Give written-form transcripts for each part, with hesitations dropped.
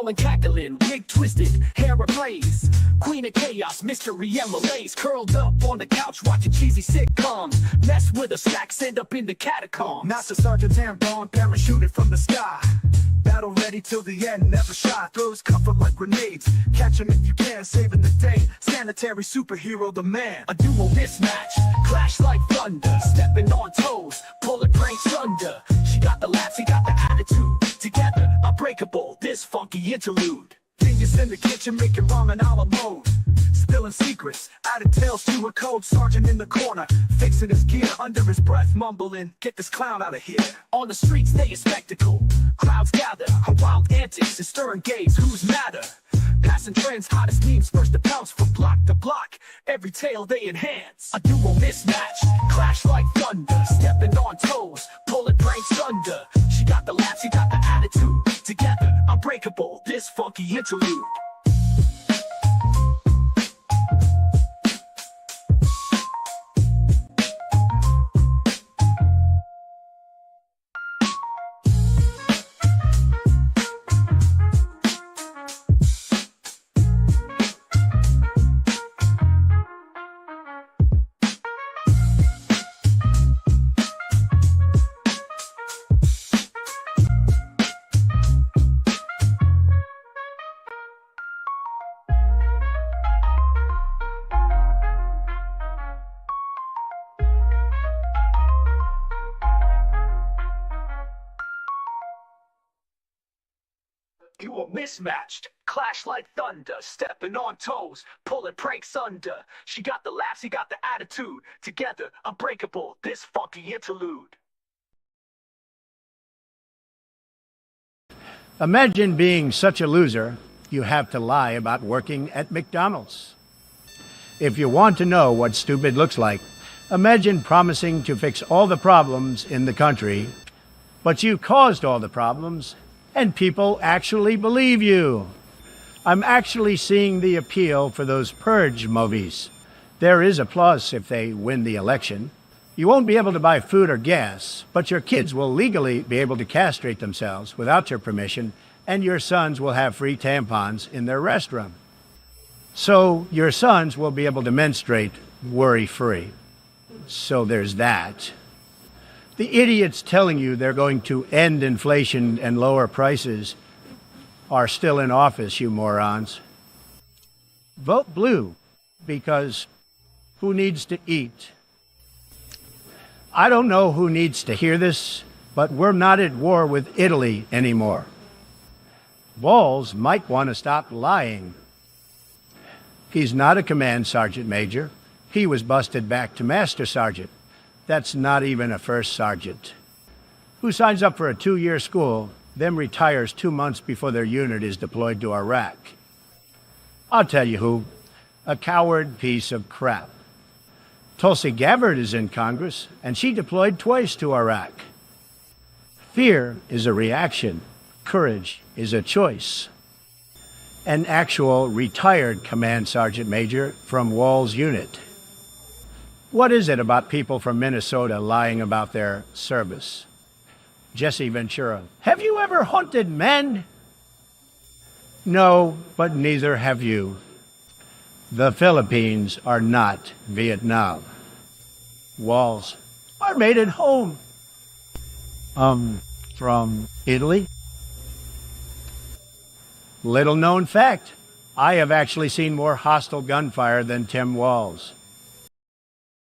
brawling, cackling, wig twisted, hair ablaze. Queen of chaos, mystery and malaise. Curled up on the couch watching cheesy sitcoms. Mess with her, stacks end up in the catacombs. Master Sergeant Tampon, parachuted from the sky. Battle ready till the end, never shy. Throws comfort like grenades. Catch him if you can, saving the day. Sanitary superhero, the man. A duo mismatch, clash like thunder. Stepping on toes, pulling brains under. She got the laughs, he got the attitude. Together, unbreakable, this funky interlude. Dingus in the kitchen making ramen a la mode. Spilling secrets, added tales to a code. Sergeant in the corner, fixing his gear. Under his breath, mumbling, get this clown out of here. On the streets, they a spectacle. Crowds gather, her wild antics and stirring gaze. Who's madder? Passing trends, hottest memes, first to pounce from block to block. Every tale they enhance. A duo mismatch, clash like thunder. Stepping on toes, pulling brains under. She got the laughs, he got the attitude. Together, unbreakable, this funky interlude. You were mismatched, clash like thunder, stepping on toes, pulling pranks under. She got the laughs, he got the attitude. Together, unbreakable, this funky interlude. Imagine being such a loser, you have to lie about working at McDonald's. If you want to know what stupid looks like, imagine promising to fix all the problems in the country, but you caused all the problems, and people actually believe you. I'm actually seeing the appeal for those purge movies. There is a plus if they win the election. You won't be able to buy food or gas, but your kids will legally be able to castrate themselves without your permission, and your sons will have free tampons in their restroom. So your sons will be able to menstruate worry-free. So there's that. The idiots telling you they're going to end inflation and lower prices are still in office, you morons. Vote blue, because who needs to eat? I don't know who needs to hear this, but we're not at war with Italy anymore. Walls might want to stop lying. He's not a command sergeant major. He was busted back to master sergeant. That's not even a first sergeant. Who signs up for a 2-year school, then retires 2 months before their unit is deployed to Iraq? I'll tell you who. A coward piece of crap. Tulsi Gabbard is in Congress, and she deployed twice to Iraq. Fear is a reaction. Courage is a choice. An actual retired command sergeant major from Wall's unit. What is it about people from Minnesota lying about their service? Jesse Ventura, have you ever hunted men? No, but neither have you. The Philippines are not Vietnam. Walls are made at home. From Italy? Little known fact, I have actually seen more hostile gunfire than Tim Walz.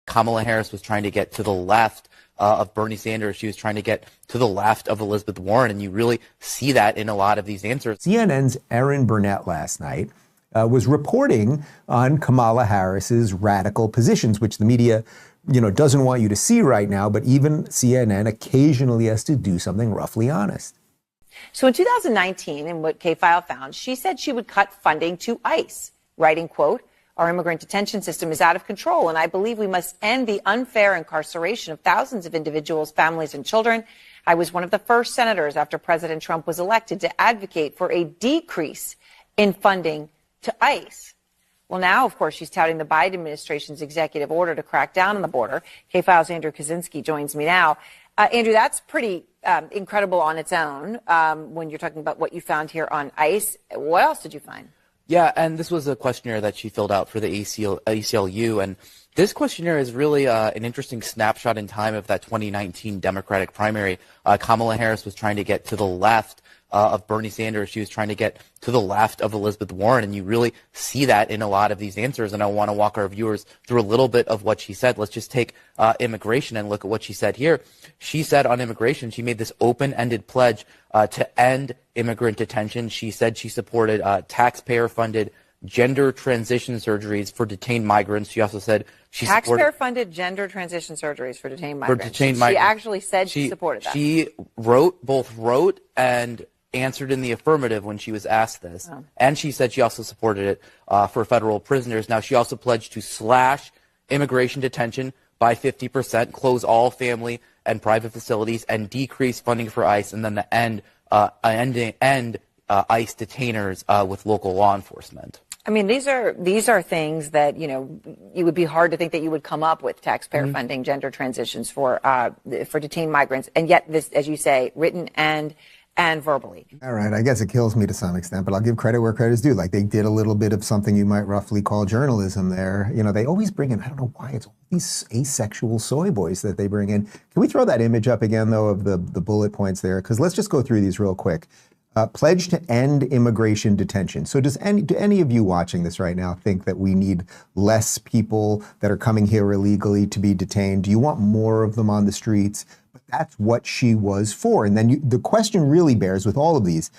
Kamala Harris was trying to get to the left of Bernie Sanders. She was trying to get to the left of Elizabeth Warren, and you really see that in a lot of these answers. CNN's Erin Burnett last night was reporting on Kamala Harris's radical positions, which the media, doesn't want you to see right now, but even CNN occasionally has to do something roughly honest. So in 2019, in what K-File found, she said she would cut funding to ICE, writing, quote, "Our immigrant detention system is out of control, and I believe we must end the unfair incarceration of thousands of individuals, families, and children. I was one of the first senators after President Trump was elected to advocate for a decrease in funding to ICE." Well, now, of course, she's touting the Biden administration's executive order to crack down on the border. K-File's Andrew Kaczynski joins me now. Andrew, that's pretty incredible on its own when you're talking about what you found here on ICE. What else did you find? Yeah, and this was a questionnaire that she filled out for the ACLU, and this questionnaire is really an interesting snapshot in time of that 2019 Democratic primary. Kamala Harris was trying to get to the left of Bernie Sanders. She was trying to get to the left of Elizabeth Warren, and you really see that in a lot of these answers, and I want to walk our viewers through a little bit of what she said. Let's just take immigration and look at what she said here. She said on immigration, she made this open-ended pledge to end immigrant detention. She said she supported taxpayer-funded gender transition surgeries for detained migrants. She also said she supported taxpayer-funded gender transition surgeries for detained migrants. She actually said she supported that. She both wrote and answered in the affirmative when she was asked this. Oh. And she said she also supported it for federal prisoners. Now, she also pledged to slash immigration detention by 50%, close all family and private facilities, and decrease funding for ICE, and then the end ICE detainers with local law enforcement. I mean, these are things that, you know, it would be hard to think that you would come up with taxpayer funding gender transitions for detained migrants, and yet this, as you say, written and verbally. All right, I guess it kills me to some extent, but I'll give credit where credit's due. Like, they did a little bit of something you might roughly call journalism there. You know, they always bring in, I don't know why, it's all these asexual soy boys that they bring in. Can we throw that image up again, though, of the bullet points there? Because let's just go through these real quick. Pledge to end immigration detention. So do any of you watching this right now think that we need less people that are coming here illegally to be detained? Do you want more of them on the streets? But that's what she was for. And then the question really bears with all of these,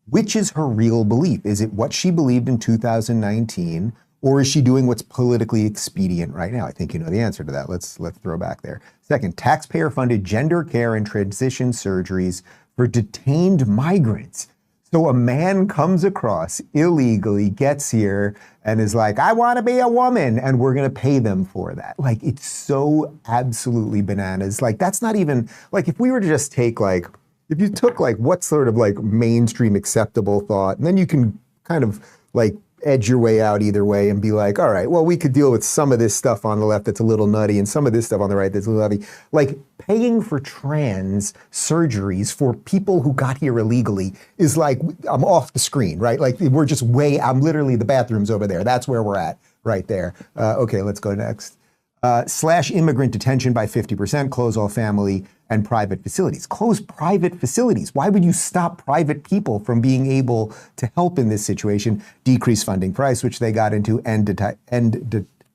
which is her real belief? Is it what she believed in 2019, or is she doing what's politically expedient right now? I think you know the answer to that. Let's throw back there. Second, taxpayer-funded gender care and transition surgeries for detained migrants. So a man comes across illegally, gets here, and is like, I want to be a woman, and we're going to pay them for that. Like, it's so absolutely bananas. Like, that's not even, like, if we were to just take, like, if you took, like, what sort of, like, mainstream acceptable thought, and then you can kind of, like, edge your way out either way and be like, all right, well, we could deal with some of this stuff on the left that's a little nutty and some of this stuff on the right that's a little nutty. Like, paying for trans surgeries for people who got here illegally is like, I'm off the screen, right? Like, we're just I'm literally, the bathroom's over there. That's where we're at right there. Okay, let's go next. Slash immigrant detention by 50%, close all family and private facilities. Close private facilities. Why would you stop private people from being able to help in this situation? Decrease funding for ICE, which they got into, end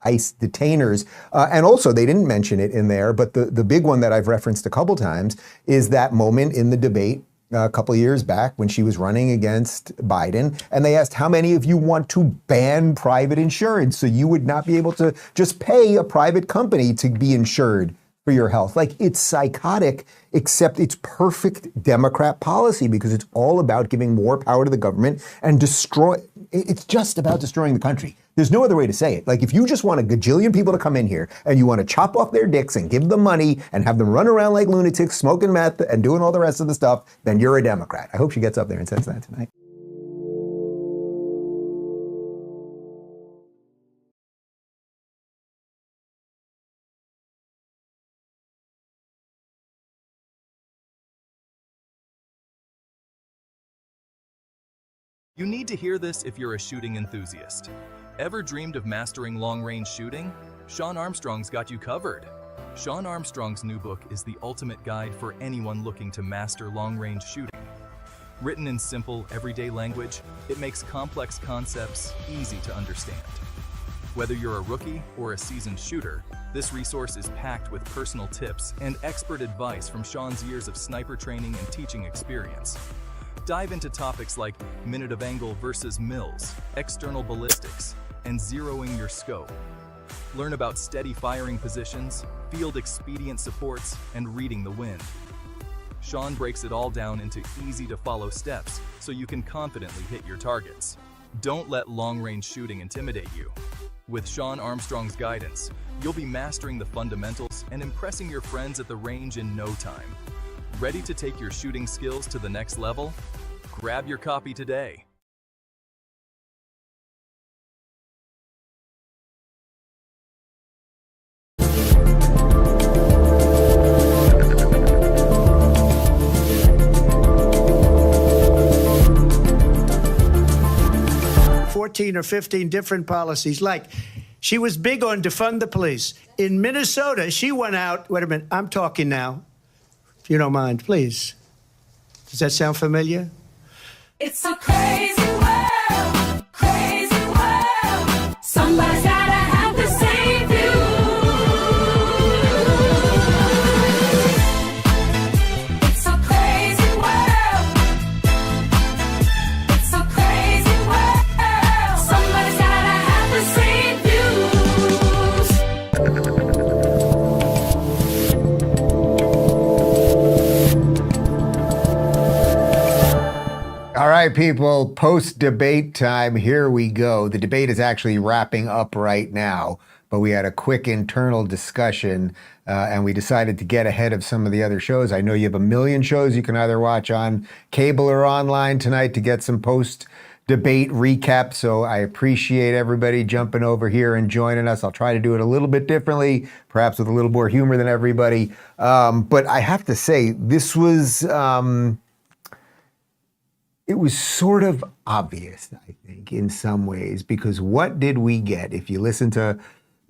ICE detainers. And also, they didn't mention it in there, but the big one that I've referenced a couple times is that moment in the debate a couple of years back when she was running against Biden, and they asked, how many of you want to ban private insurance so you would not be able to just pay a private company to be insured for your health? Like, it's psychotic, except it's perfect Democrat policy because it's all about giving more power to the government and it's just about destroying the country. There's no other way to say it. Like, if you just want a gajillion people to come in here and you want to chop off their dicks and give them money and have them run around like lunatics, smoking meth and doing all the rest of the stuff, then you're a Democrat. I hope she gets up there and says that tonight. You need to hear this if you're a shooting enthusiast. Ever dreamed of mastering long-range shooting? Sean Armstrong's got you covered. Sean Armstrong's new book is the ultimate guide for anyone looking to master long-range shooting. Written in simple, everyday language, it makes complex concepts easy to understand. Whether you're a rookie or a seasoned shooter, this resource is packed with personal tips and expert advice from Sean's years of sniper training and teaching experience. Dive into topics like minute of angle versus mils, external ballistics, and zeroing your scope. Learn about steady firing positions, field expedient supports, and reading the wind. Sean breaks it all down into easy-to-follow steps so you can confidently hit your targets. Don't let long-range shooting intimidate you. With Sean Armstrong's guidance, you'll be mastering the fundamentals and impressing your friends at the range in no time. Ready to take your shooting skills to the next level? Grab your copy today. 14 or 15 different policies. Like, she was big on defund the police. In Minnesota, she went out. Wait a minute, I'm talking now. If you don't mind, please. Does that sound familiar? It's a crazy world, crazy world. Somebody's gotta have to save you. It's a crazy world. It's a crazy world. Somebody's gotta have to save you. All right, people, post-debate time. Here we go. The debate is actually wrapping up right now, but we had a quick internal discussion, and we decided to get ahead of some of the other shows. I know you have a million shows you can either watch on cable or online tonight to get some post-debate recap, so I appreciate everybody jumping over here and joining us. I'll try to do it a little bit differently, perhaps with a little more humor than everybody. But I have to say, this was... it was sort of obvious, I think, in some ways, because what did we get? If you listen to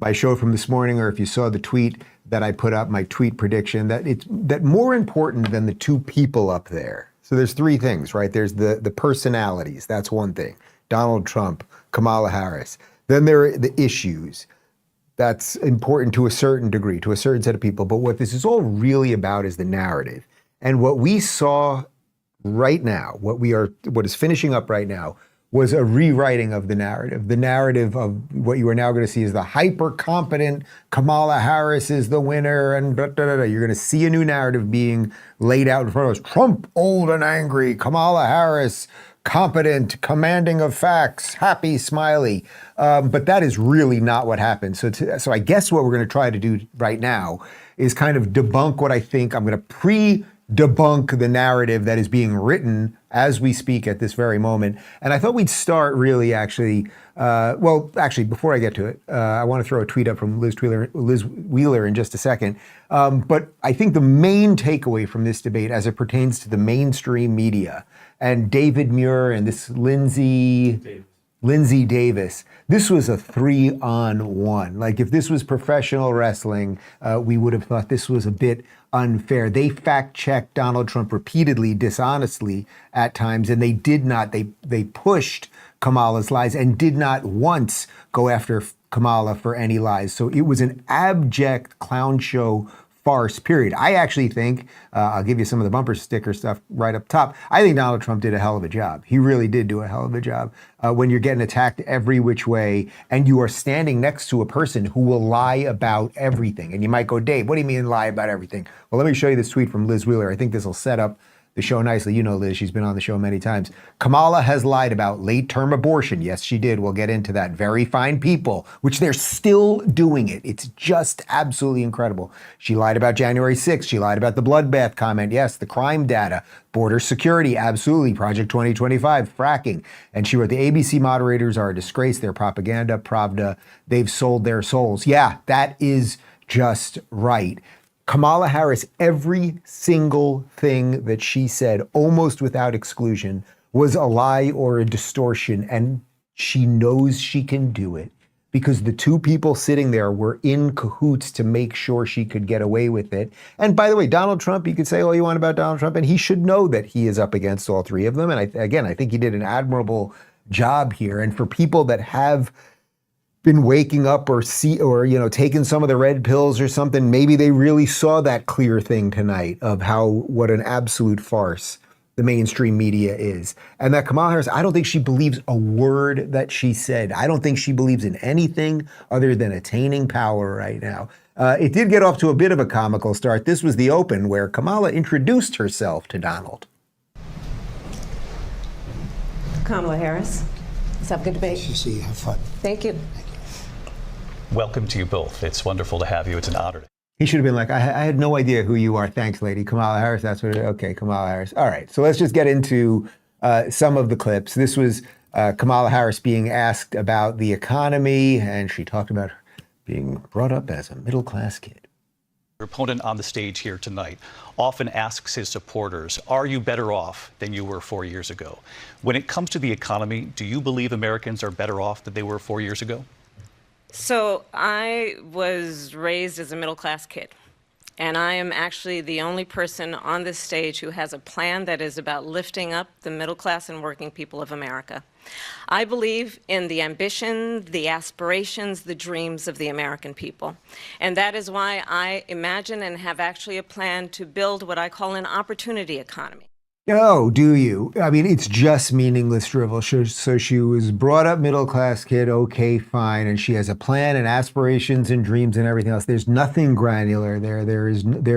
my show from this morning, or if you saw the tweet that I put up, my tweet prediction, that more important than the two people up there. So there's three things, right? There's the personalities. That's one thing. Donald Trump, Kamala Harris. Then there are the issues. That's important to a certain degree, to a certain set of people. But what this is all really about is the narrative. And what we saw right now, what is finishing up right now, was a rewriting of the narrative. The narrative of what you are now going to see is the hyper-competent Kamala Harris is the winner, and You're going to see a new narrative being laid out in front of us. Trump, old and angry. Kamala Harris, competent, commanding of facts, happy, smiley. But that is really not what happened. So I guess what we're going to try to do right now is kind of debunk what I think. I'm going to debunk the narrative that is being written as we speak at this very moment. And I thought we'd start really before I get to it, I want to throw a tweet up from Liz Wheeler in just a second. But I think the main takeaway from this debate as it pertains to the mainstream media and David Muir and this Lindsay Davis, this was a 3-on-1. Like, if this was professional wrestling, we would have thought this was a bit unfair. They fact-checked Donald Trump repeatedly, dishonestly at times, and they did not. They pushed Kamala's lies and did not once go after Kamala for any lies. So it was an abject clown show farce, period. I actually think, I'll give you some of the bumper sticker stuff right up top. I think Donald Trump did a hell of a job. He really did do a hell of a job. When you're getting attacked every which way and you are standing next to a person who will lie about everything. And you might go, Dave, what do you mean lie about everything? Well, let me show you this tweet from Liz Wheeler. I think this will set up the show nicely. You know Liz, she's been on the show many times. Kamala has lied about late-term abortion. Yes, she did. We'll get into that. Very fine people, which they're still doing it. It's just absolutely incredible. She lied about January 6th. She lied about the bloodbath comment. Yes, the crime data. Border security, absolutely. Project 2025, fracking. And she wrote, the ABC moderators are a disgrace. They're propaganda, Pravda. They've sold their souls. Yeah, that is just right. Kamala Harris, every single thing that she said, almost without exclusion, was a lie or a distortion, and she knows she can do it because the two people sitting there were in cahoots to make sure she could get away with it. And by the way, Donald Trump, you could say all you want about Donald Trump, and he should know that he is up against all three of them. And I think he did an admirable job here. And for people that have been waking up or taking some of the red pills or something, maybe they really saw that clear thing tonight of what an absolute farce the mainstream media is. And that Kamala Harris, I don't think she believes a word that she said. I don't think she believes in anything other than attaining power right now. It did get off to a bit of a comical start. This was the open where Kamala introduced herself to Donald. Kamala Harris, let's have a good debate. You see, have fun. Thank you. Welcome to you both. It's wonderful to have you. It's an honor. He should have been like, I had no idea who you are. Thanks, lady. Kamala Harris, that's what it is. Okay, Kamala Harris. All right, so let's just get into some of the clips. This was Kamala Harris being asked about the economy, and she talked about being brought up as a middle-class kid. Your opponent on the stage here tonight often asks his supporters, are you better off than you were 4 years ago? When it comes to the economy, do you believe Americans are better off than they were 4 years ago? So I was raised as a middle-class kid, and I am actually the only person on this stage who has a plan that is about lifting up the middle class and working people of America. I believe in the ambition, the aspirations, the dreams of the American people. And that is why I imagine and have actually a plan to build what I call an opportunity economy. Oh, do you? I mean, it's just meaningless drivel. So she was brought up middle-class kid, okay, fine, and she has a plan and aspirations and dreams and everything else. There's nothing granular there. There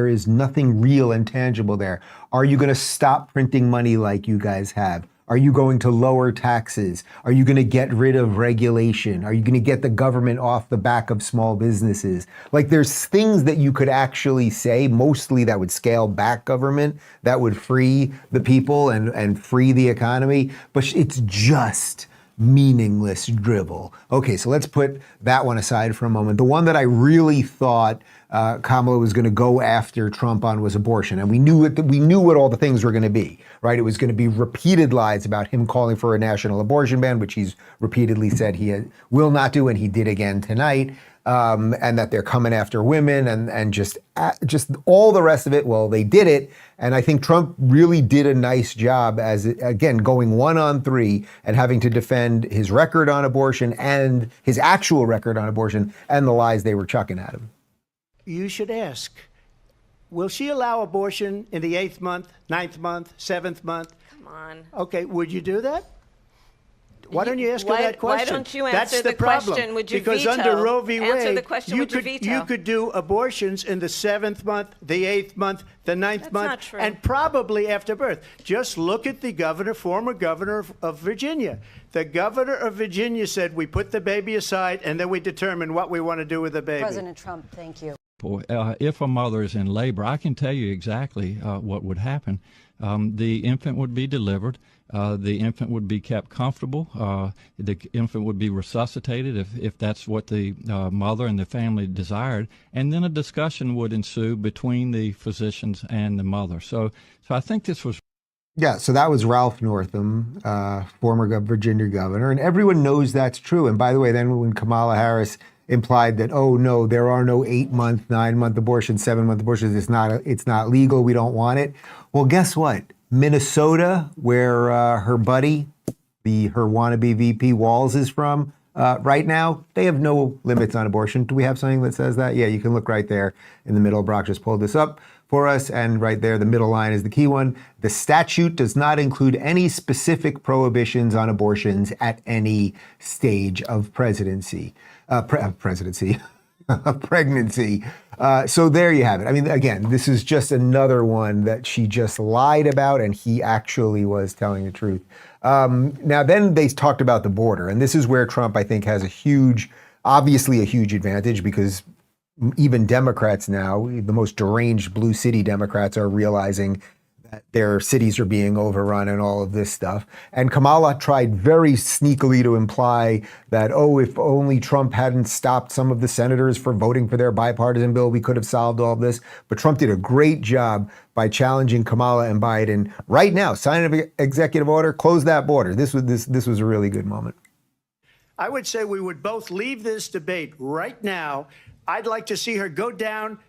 is nothing real and tangible there. Are you going to stop printing money like you guys have? Are you going to lower taxes? Are you going to get rid of regulation? Are you going to get the government off the back of small businesses? Like, there's things that you could actually say, mostly that would scale back government, that would free the people and free the economy, but it's just meaningless drivel. Okay, so let's put that one aside for a moment. The one that I really thought Kamala was going to go after Trump on was abortion, and we knew what all the things were going to be, right? It was going to be repeated lies about him calling for a national abortion ban, which he's repeatedly said he will not do, and he did again tonight. And that they're coming after women and just all the rest of it. Well, they did it. And I think Trump really did a nice job as, again, going 1 on 3 and having to defend his record on abortion and his actual record on abortion and the lies they were chucking at him. You should ask, will she allow abortion in the 8th month, 9th month, 7th month? Come on. Okay, would you do that? Why don't you ask her that question? Why don't you answer That's the problem. question? Would you because veto? Under Roe v. Wade, Answer the question. Would you veto? You could do abortions in the 7th month, the 8th month, the 9th That's month, not true. and probably after birth. Just look at the former governor of Virginia. The governor of Virginia said, we put the baby aside, and then we determine what we want to do with the baby. President Trump, thank you. If a mother is in labor, I can tell you exactly what would happen. The infant would be delivered. The infant would be kept comfortable. The infant would be resuscitated if that's what the mother and the family desired. And then a discussion would ensue between the physicians and the mother. So I think this was... Yeah, so that was Ralph Northam, former Virginia governor, and everyone knows that's true. And by the way, then when Kamala Harris implied that, oh no, there are no 8-month, 9-month abortions, 7-month abortions, it's not legal, we don't want it. Well, guess what? Minnesota, where her buddy, her wannabe VP Walz is from, right now, they have no limits on abortion. Do we have something that says that? Yeah, you can look right there in the middle. Brock just pulled this up for us, and right there, the middle line is the key one. The statute does not include any specific prohibitions on abortions at any stage of pregnancy. So there you have it. I mean, again, this is just another one that she just lied about, and he actually was telling the truth. Now, then they talked about the border, and this is where Trump, I think, has obviously a huge advantage, because even Democrats now, the most deranged blue city Democrats, are realizing that their cities are being overrun and all of this stuff. And Kamala tried very sneakily to imply that, oh, if only Trump hadn't stopped some of the senators from voting for their bipartisan bill, we could have solved all this. But Trump did a great job by challenging Kamala and Biden. Right now, sign an executive order, close that border. This was a really good moment. I would say we would both leave this debate right now. I'd like to see her go down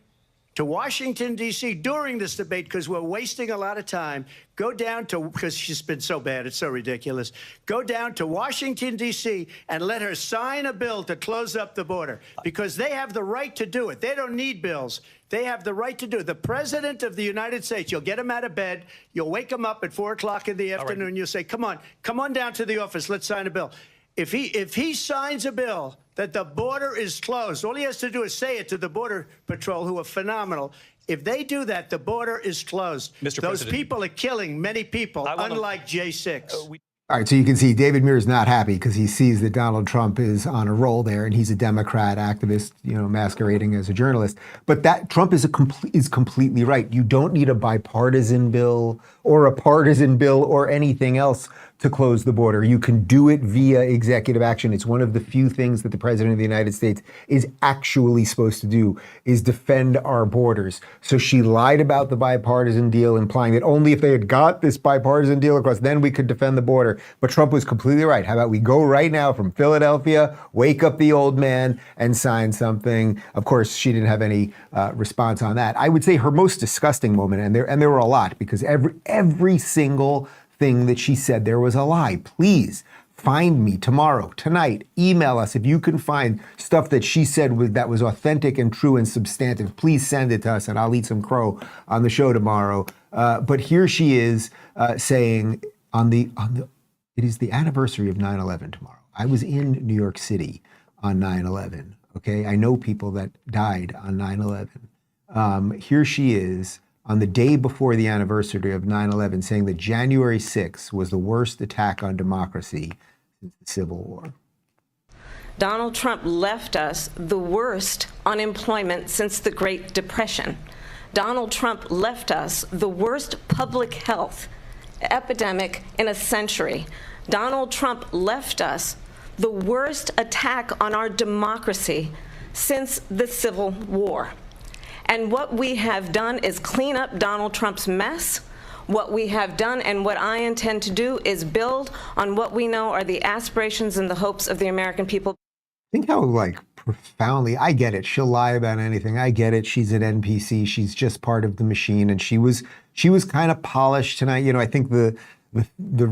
to Washington, D.C. during this debate, because we're wasting a lot of time. Go down to, because she's been so bad, it's so ridiculous. Go down to Washington, D.C. and let her sign a bill to close up the border, because they have the right to do it. They don't need bills. They have the right to do it. The President of the United States, you'll get him out of bed, you'll wake him up at 4 o'clock in the afternoon, right. You'll say, come on down to the office, let's sign a bill. If he signs a bill that the border is closed, all he has to do is say it to the Border Patrol, who are phenomenal. If they do that, the border is closed. Mr. Those President, people are killing many people, unlike J6. All right, so you can see David Muir is not happy because he sees that Donald Trump is on a roll there, and he's a Democrat activist, masquerading as a journalist. But that Trump is completely right. You don't need a bipartisan bill or a partisan bill or anything else to close the border. You can do it via executive action. It's one of the few things that the President of the United States is actually supposed to do, is defend our borders. So she lied about the bipartisan deal, implying that only if they had got this bipartisan deal across, then we could defend the border. But Trump was completely right. How about we go right now from Philadelphia, wake up the old man, and sign something? Of course, she didn't have any response on that. I would say her most disgusting moment, and there were a lot, because every single thing that she said there was a lie. Please find me tomorrow, tonight. Email us if you can find stuff that she said that was authentic and true and substantive. Please send it to us, and I'll eat some crow on the show tomorrow. But here she is saying it is the anniversary of 9/11 tomorrow. I was in New York City on 9/11. Okay, I know people that died on 9/11. Here she is on the day before the anniversary of 9/11, saying that January 6th was the worst attack on democracy since the Civil War. Donald Trump left us the worst unemployment since the Great Depression. Donald Trump left us the worst public health epidemic in a century. Donald Trump left us the worst attack on our democracy since the Civil War. And what we have done is clean up Donald Trump's mess. What we have done and what I intend to do is build on what we know are the aspirations and the hopes of the American people. Think how profoundly, I get it. She'll lie about anything. I get it. She's an NPC. She's just part of the machine. And she was kind of polished tonight. I think the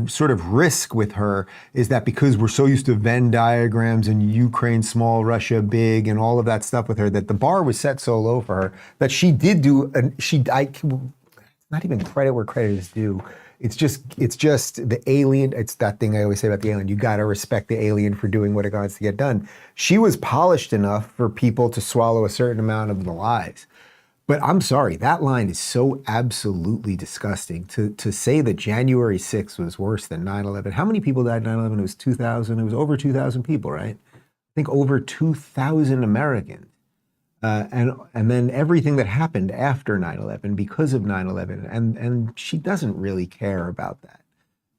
sort of risk with her is that because we're so used to Venn diagrams and Ukraine small, Russia big, and all of that stuff with her, that the bar was set so low for her that she did do. Not even credit where credit is due. It's just the alien. It's that thing I always say about the alien. You got to respect the alien for doing what it wants to get done. She was polished enough for people to swallow a certain amount of the lies. But I'm sorry, that line is so absolutely disgusting. To say that January 6th was worse than 9/11. How many people died 9/11? It was 2,000. It was over 2,000 people, right? I think over 2,000 Americans. And then everything that happened after 9/11 because of 9/11. And she doesn't really care about that.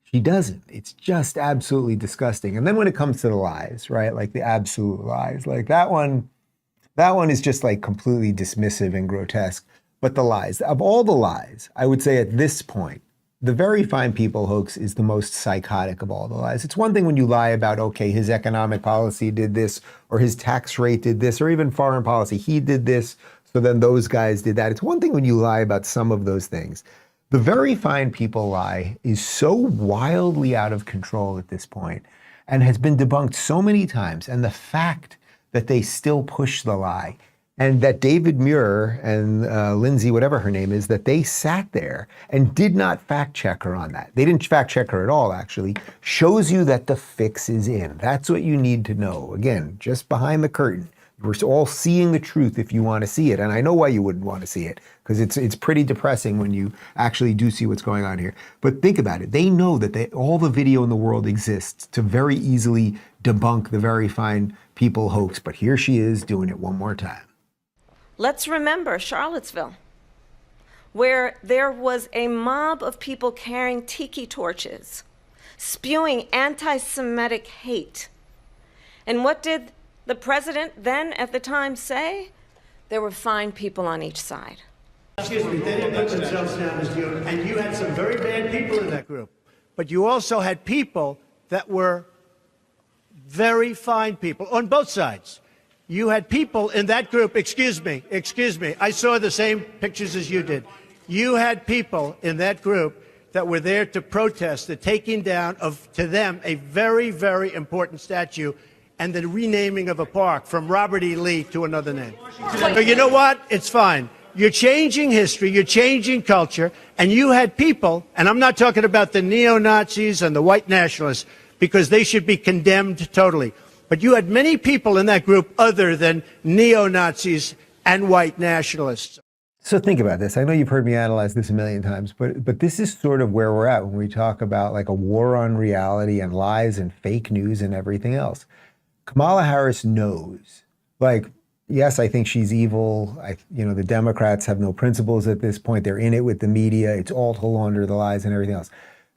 She doesn't. It's just absolutely disgusting. And then when it comes to the lies, right? Like the absolute lies, like that one is just completely dismissive and grotesque. But the lies, of all the lies, I would say at this point, the Very Fine People hoax is the most psychotic of all the lies. It's one thing when you lie about, okay, his economic policy did this, or his tax rate did this, or even foreign policy, he did this, so then those guys did that. It's one thing when you lie about some of those things. The Very Fine People lie is so wildly out of control at this point and has been debunked so many times. And the fact that they still push the lie, and that David Muir and Lindsay, whatever her name is, that they sat there and did not fact check her on that. They didn't fact check her at all, actually. Shows you that the fix is in. That's what you need to know. Again, just behind the curtain. We're all seeing the truth if you want to see it. And I know why you wouldn't want to see it, because it's pretty depressing when you actually do see what's going on here. But think about it. They know that all the video in the world exists to very easily debunk the Very Fine People hoax. But here she is doing it one more time. Let's remember Charlottesville, where there was a mob of people carrying tiki torches, spewing anti-Semitic hate. And what did the president then at the time say? There were fine people on each side. Excuse me, they didn't put themselves down as you, and you had some very bad people in that group. But you also had people that were very fine people on both sides. You had people in that group, excuse me, I saw the same pictures as you did. You had people in that group that were there to protest the taking down of, to them, a very, very important statue and the renaming of a park from Robert E. Lee to another name. But you know what? It's fine. You're changing history, you're changing culture, and you had people, and I'm not talking about the neo-Nazis and the white nationalists, because they should be condemned totally. But you had many people in that group other than neo-Nazis and white nationalists. So think about this. I know you've heard me analyze this a million times, but this is sort of where we're at when we talk about a war on reality and lies and fake news and everything else. Kamala Harris knows, yes, I think she's evil. The Democrats have no principles at this point. They're in it with the media. It's all to launder the lies and everything else.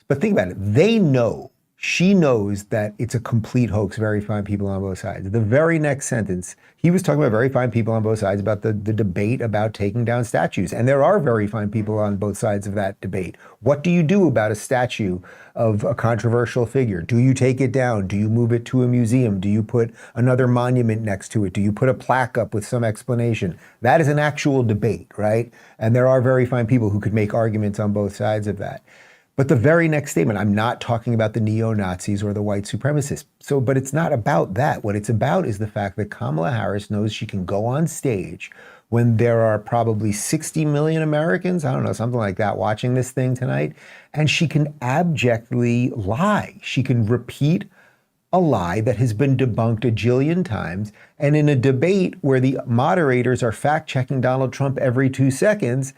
But think about it. They know she knows that it's a complete hoax, very fine people on both sides. The very next sentence, he was talking about very fine people on both sides about the debate about taking down statues. And there are very fine people on both sides of that debate. What do you do about a statue of a controversial figure? Do you take it down? Do you move it to a museum? Do you put another monument next to it? Do you put a plaque up with some explanation? That is an actual debate, right? And there are very fine people who could make arguments on both sides of that. But the very next statement, I'm not talking about the neo-Nazis or the white supremacists. But it's not about that. What it's about is the fact that Kamala Harris knows she can go on stage when there are probably 60 million Americans, I don't know, something like that, watching this thing tonight, and she can abjectly lie. She can repeat a lie that has been debunked a jillion times. And in a debate where the moderators are fact-checking Donald Trump every 2 seconds,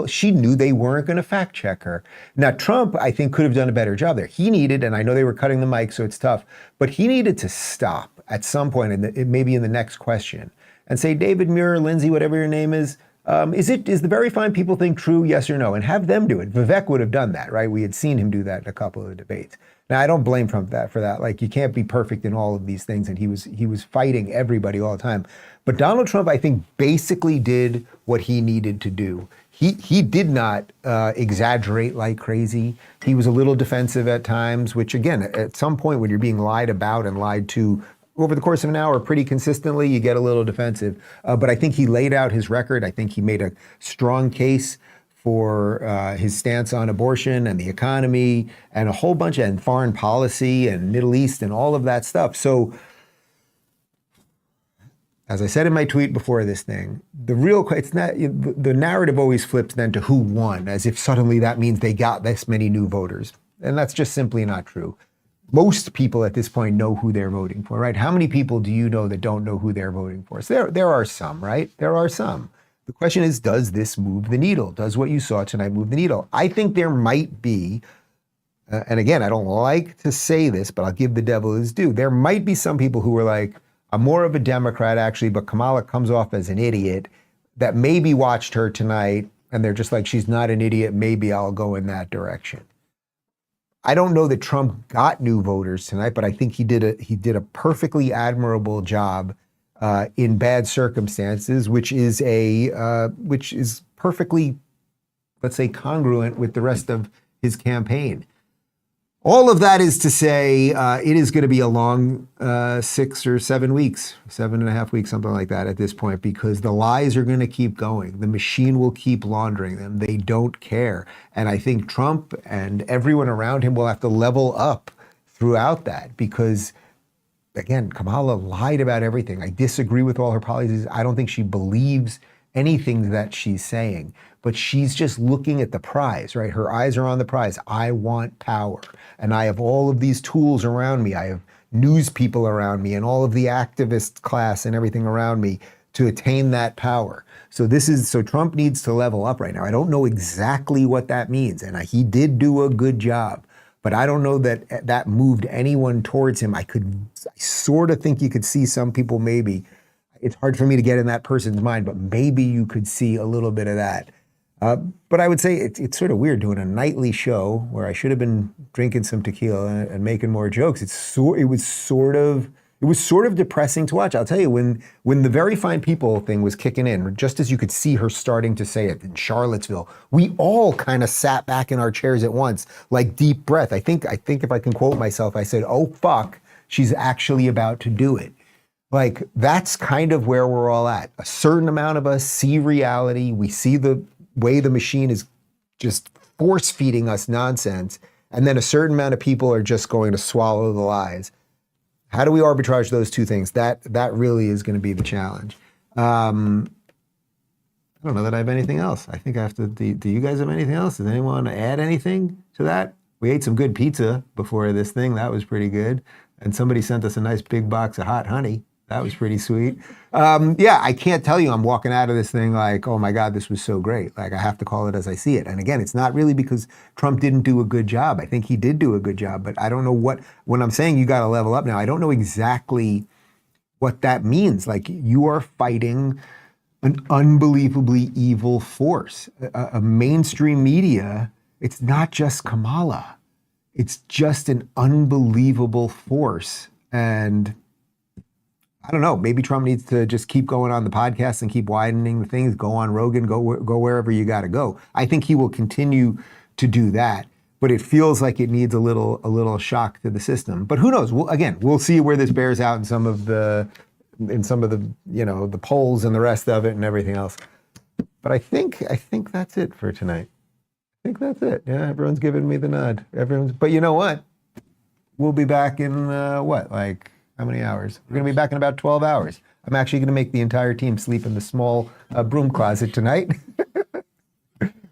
she knew they weren't going to fact-check her. Now, Trump, I think, could have done a better job there. He needed, and I know they were cutting the mic, so it's tough, but he needed to stop at some point, maybe in the next question, and say, David Muir, Lindsay, whatever your name is the very fine people thing true, yes or no? And have them do it. Vivek would have done that, right? We had seen him do that in a couple of debates. Now, I don't blame Trump for that. Like, you can't be perfect in all of these things, and he was fighting everybody all the time. But Donald Trump, I think, basically did what he needed to do. He did not exaggerate like crazy. He was a little defensive at times, which, again, at some point when you're being lied about and lied to over the course of an hour pretty consistently, you get a little defensive. But I think he laid out his record. I think he made a strong case for his stance on abortion and the economy and a whole bunch and foreign policy and Middle East and all of that stuff. So, as I said in my tweet before this thing, the narrative always flips then to who won, as if suddenly that means they got this many new voters. And that's just simply not true. Most people at this point know who they're voting for, right? How many people do you know that don't know who they're voting for? So there are some, right? There are some. The question is, does this move the needle? Does what you saw tonight move the needle? I think there might be, and again, I don't like to say this, but I'll give the devil his due. There might be some people who are like, I'm more of a Democrat actually, but Kamala comes off as an idiot, that maybe watched her tonight and they're just like, she's not an idiot, maybe I'll go in that direction. I don't know that Trump got new voters tonight, but I think he did a perfectly admirable job in bad circumstances, which is perfectly, let's say, congruent with the rest of his campaign. All of that is to say, it is going to be a long 6 or 7 weeks, 7.5 weeks, something like that at this point, because the lies are going to keep going. The machine will keep laundering them. They don't care. And I think Trump and everyone around him will have to level up throughout that because, again, Kamala lied about everything. I disagree with all her policies. I don't think she believes anything that she's saying, but she's just looking at the prize, right? Her eyes are on the prize. I want power. And I have all of these tools around me. I have news people around me and all of the activist class and everything around me to attain that power. So Trump needs to level up right now. I don't know exactly what that means. And he did do a good job, but I don't know that that moved anyone towards him. I sort of think you could see some people maybe. It's hard for me to get in that person's mind, but maybe you could see a little bit of that. But I would say it's sort of weird doing a nightly show where I should have been drinking some tequila and making more jokes. It was sort of depressing to watch. I'll tell you, when the very fine people thing was kicking in, just as you could see her starting to say it in Charlottesville, we all kind of sat back in our chairs at once, like deep breath. I think if I can quote myself, I said, "Oh fuck, she's actually about to do it." Like, that's kind of where we're all at. A certain amount of us see reality. We see the way the machine is just force feeding us nonsense. And then a certain amount of people are just going to swallow the lies. How do we arbitrage those two things? That really is going to be the challenge. I don't know that I have anything else. I think I have to, do you guys have anything else? Does anyone want to add anything to that? We ate some good pizza before this thing. That was pretty good. And somebody sent us a nice big box of hot honey. That was pretty sweet. Yeah, I can't tell you I'm walking out of this thing like, oh my God, this was so great. Like, I have to call it as I see it. And again, it's not really because Trump didn't do a good job. I think he did do a good job, but I don't know when I'm saying you got to level up now, I don't know exactly what that means. Like, you are fighting an unbelievably evil force. A mainstream media, it's not just Kamala. it's just an unbelievable force. And I don't know, maybe Trump needs to just keep going on the podcast and keep widening the things, go on Rogan, go wherever you got to go. I think he will continue to do that, but it feels like it needs a little shock to the system. But who knows? We'll see where this bears out in some of the the polls and the rest of it and everything else. But I think that's it for tonight. I think that's it. Yeah, everyone's giving me the nod. But you know what? We'll be back in how many hours? We're going to be back in about 12 hours. I'm actually going to make the entire team sleep in the small broom closet tonight.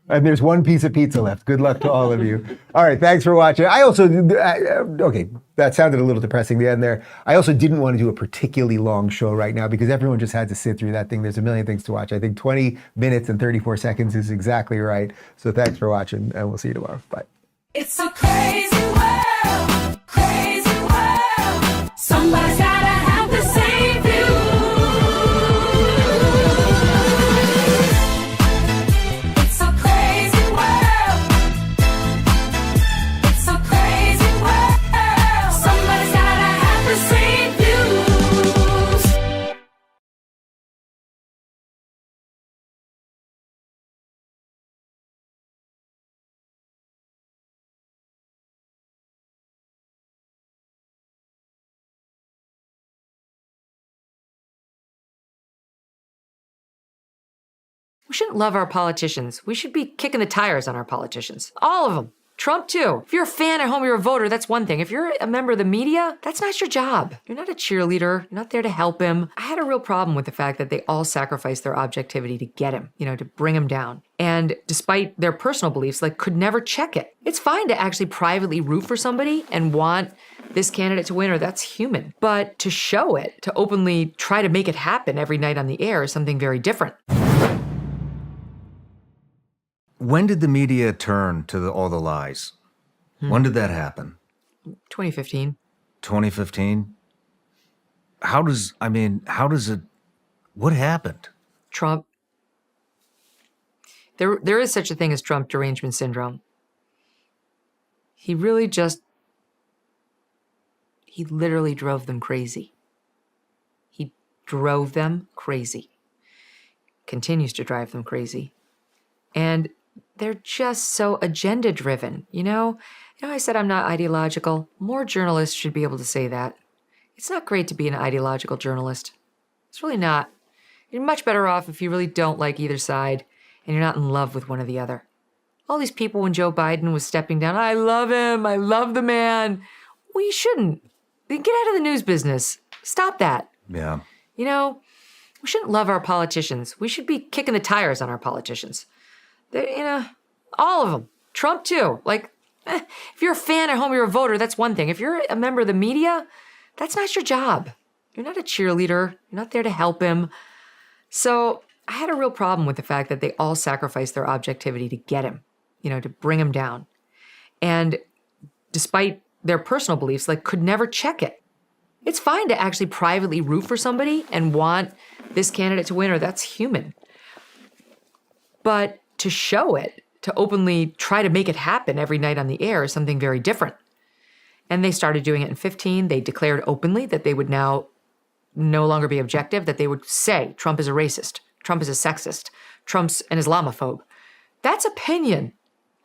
And there's one piece of pizza left. Good luck to all of you. All right, thanks for watching. I also, okay, that sounded a little depressing, the end there. I also didn't want to do a particularly long show right now because everyone just had to sit through that thing. There's a million things to watch. I think 20 minutes and 34 seconds is exactly right. So thanks for watching, and we'll see you tomorrow. Bye. It's a crazy world, crazy world. Somebody's gotta have the same view. It's a crazy world. It's a crazy world. Somebody's gotta have the same views. We shouldn't love our politicians. We should be kicking the tires on our politicians. All of them. Trump, too. If you're a fan at home, you're a voter, that's one thing. If you're a member of the media, that's not your job. You're not a cheerleader. You're not there to help him. I had a real problem with the fact that they all sacrificed their objectivity to get him, to bring him down. And despite their personal beliefs, could never check it. It's fine to actually privately root for somebody and want this candidate to win, or that's human. But to show it, to openly try to make it happen every night on the air is something very different. When did the media turn to all the lies? When did that happen? 2015. 2015? What happened? Trump. There is such a thing as Trump derangement syndrome. He literally drove them crazy. He drove them crazy. Continues to drive them crazy. And they're just so agenda driven. I said I'm not ideological. More journalists should be able to say that. It's not great to be an ideological journalist. It's really not. You're much better off if you really don't like either side and you're not in love with one or the other. All these people when Joe Biden was stepping down, I love him, I love the man. Well, you shouldn't. Get out of the news business. Stop that. Yeah. We shouldn't love our politicians. We should be kicking the tires on our politicians. All of them. Trump, too. If you're a fan at home, you're a voter, that's one thing. If you're a member of the media, that's not your job. You're not a cheerleader. You're not there to help him. So I had a real problem with the fact that they all sacrificed their objectivity to get him, to bring him down. And despite their personal beliefs, could never check it. It's fine to actually privately root for somebody and want this candidate to win, or that's human. But to show it, to openly try to make it happen every night on the air is something very different. And they started doing it in 2015. They declared openly that they would now no longer be objective, that they would say Trump is a racist, Trump is a sexist, Trump's an Islamophobe. That's opinion.